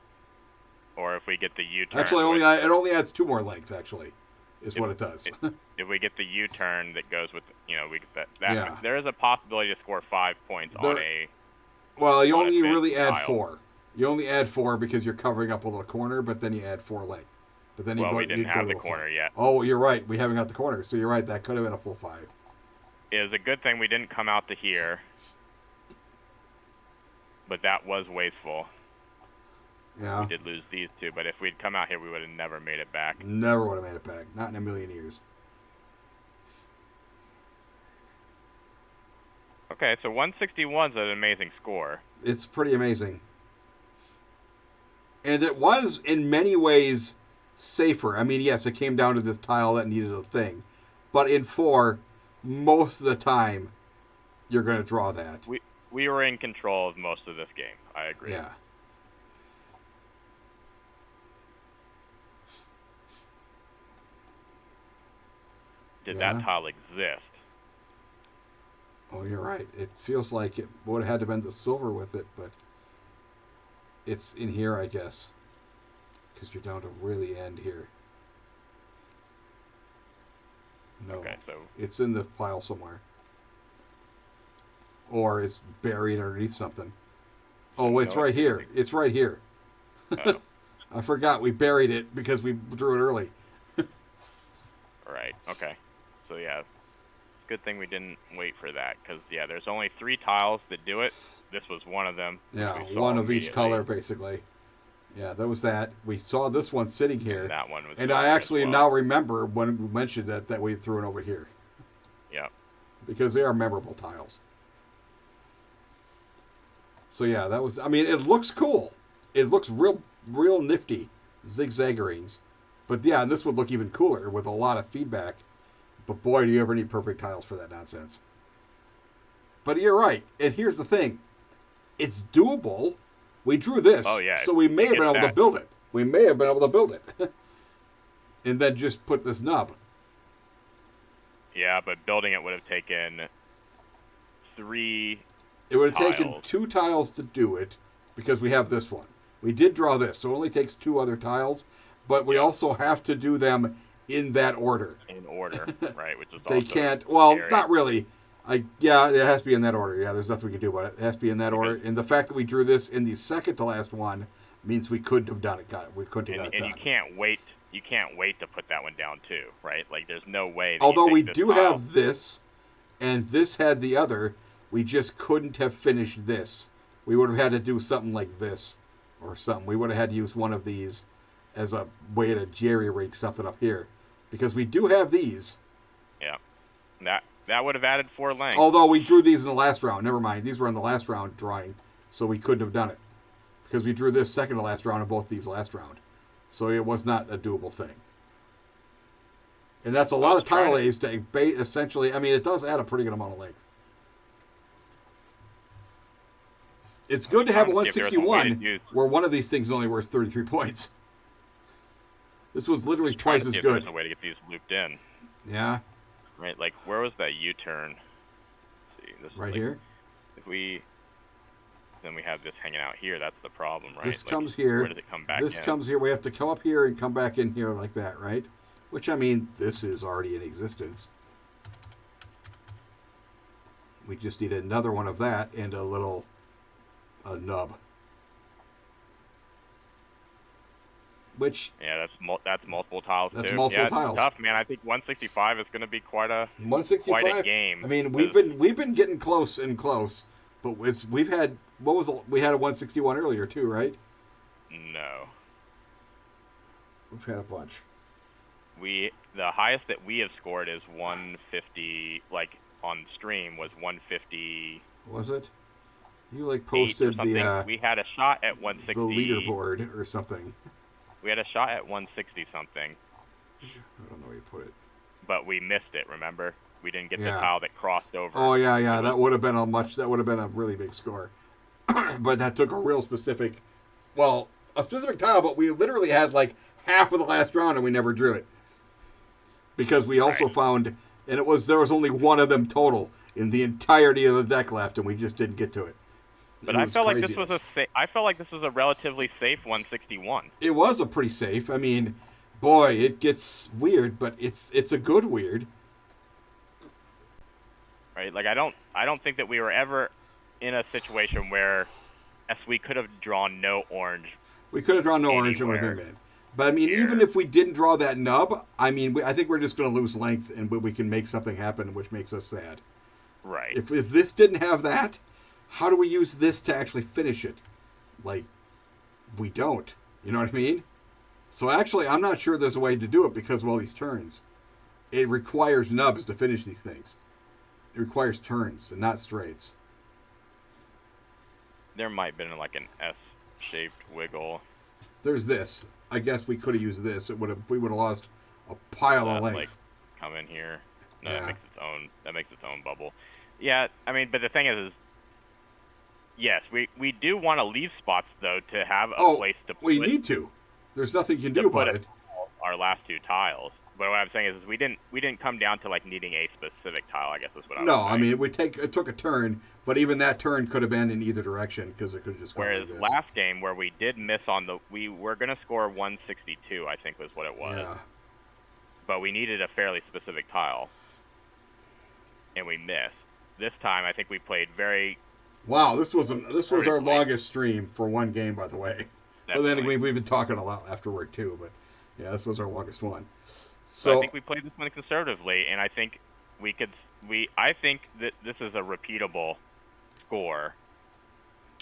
Or if we get the U-turn...
Actually, it only adds 2 more length, actually. is what it does.
If we get the U-turn that goes with, we get that there is a possibility to score 5 points on a.
Well, you only really add 4. You only add 4 because you're covering up a little corner, but then you add 4 length. But then
we didn't have the corner yet.
Oh, you're right. We haven't got the corner, so you're right. That could have been a full 5.
It was a good thing we didn't come out to here, but that was wasteful.
Yeah.
We did lose these 2, but if we'd come out here, we would have never made it back.
Never would have made it back. Not in a million years.
Okay, so 161 is an amazing score.
It's pretty amazing. And it was, in many ways, safer. I mean, yes, it came down to this tile that needed a thing. But in 4, most of the time, you're going to draw that.
We were in control of most of this game. I agree.
Yeah.
Did that tile exist?
Oh, you're right. It feels like it would have had to been the silver with it, but it's in here, I guess, because you're down to really end here. No,
okay, so
it's in the pile somewhere, or it's buried underneath something. Oh, it's right here. It's right here.
Oh.
I forgot we buried it because we drew it early.
Right. Okay. So yeah, good thing we didn't wait for that, because there's only 3 tiles that do it. This was one of them.
Yeah, one of each color basically. Yeah, that was that. We saw this one sitting here.
And that one was.
And I actually now remember when we mentioned that we threw it over here.
Yeah.
Because they are memorable tiles. So yeah, that was. I mean, it looks cool. It looks real nifty, zigzaggerings. But yeah, and this would look even cooler with a lot of feedback. But boy, do you ever need perfect tiles for that nonsense. But you're right. And here's the thing. It's doable. We drew this.
Oh, yeah.
So we may have been able to build it. We may have been able to build it. And then just put this nub.
Yeah, but building it would have taken 3
It would have taken 2 tiles to do it because we have this one. We did draw this, so it only takes 2 other tiles. But we also have to do them in that order.
In order, right? Which is
they
also
can't. Well,
scary.
Not really. Yeah, it has to be in that order. Yeah, there's nothing we can do about it. It has to be in that order. And the fact that we drew this in the second to last one means we couldn't have done it. We couldn't have done it.
And you can't wait. You can't wait to put that one down too, right? Like there's no way. That
Although we do have this, and this had the other, we just couldn't have finished this. We would have had to do something like this, or something. We would have had to use one of these as a way to jerry-rig something up here. Because we do have these.
Yeah. That would have added 4 lengths.
Although we drew these in the last round. Never mind. These were in the last round drawing. So we couldn't have done it. Because we drew this second to last round and both these last round. So it was not a doable thing. And that's a lot of tile A's to essentially... I mean, it does add a pretty good amount of length. It's good to have a 161 where one of these things is only worth 33 points. This was literally twice as good.
There's a way to get these looped in.
Yeah.
Right, like where was that U-turn? See, this
right here.
If then we have this hanging out here. That's the problem, right?
This comes here.
Where does it come back?
This comes here. We have to come up here and come back in here like that, right? Which I mean, this is already in existence. We just need another one of that and a nub. Which
that's multiple tiles.
That's
too.
multiple tiles.
It's tough, man. I think 165 is going to be quite a game.
I mean, we've been getting close and close, but we've had we had a 161 earlier too, right?
No.
We've had a bunch.
The highest that we have scored is 150. Like on stream was 150.
Was it? You posted the
we had a shot at 160.
The leaderboard or something.
We had a shot at 160 something.
I don't know where you put it.
But we missed it, remember? We didn't get the tile that crossed over.
Oh yeah. That would have been a really big score. But that took a specific tile, but we literally had like half of the last round and we never drew it. Because we also found, and there was only one of them total in the entirety of the deck left, and we just didn't get to it.
But I felt like this was a relatively safe 161.
It was a pretty safe. I mean, boy, it gets weird, but it's a good weird.
Right? Like I don't think that we were ever in a situation where, yes, we could have drawn no orange.
We could have drawn no orange and would have been made. But I mean, even if we didn't draw that nub, I mean, I think we're just going to lose length, and we can make something happen, which makes us sad.
Right.
If this didn't have that, how do we use this to actually finish it? Like, we don't. You know what I mean? So actually, I'm not sure there's a way to do it because of all these turns. It requires nubs to finish these things. It requires turns and not straights.
There might have been like an S-shaped wiggle.
There's this. I guess we could have used this. We would have lost a pile of length.
Like, come in here. No, yeah. That makes its own bubble. Yeah, I mean, but the thing is yes, we do want to leave spots though to have a place to put.
We need to. There's nothing you can do about it.
Our last two tiles. But what I'm saying is we didn't come down to like needing a specific tile. I guess is what I was saying.
No, I mean it took a turn, but even that turn could have been in either direction because it could have just gone
Whereas
like this.
Last game where we did miss we were gonna score 162, I think was what it was.
Yeah.
But we needed a fairly specific tile, and we missed. This time I think we played very.
Wow, this was our longest stream for one game, by the way. But then we've been talking a lot afterward too. But yeah, this was our longest one.
So I think we played this one conservatively, and I think I think that this is a repeatable score.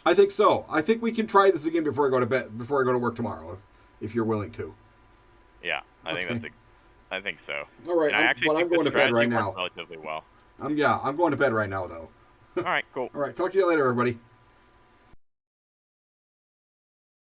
I think so. I think we can try this again before I go to bed, before I go to work tomorrow, if you're willing to.
Yeah, I think so.
All right, I'm going to bed right now.
Relatively well.
I'm going to bed right now, though.
All right, cool.
All right, talk to you later, everybody.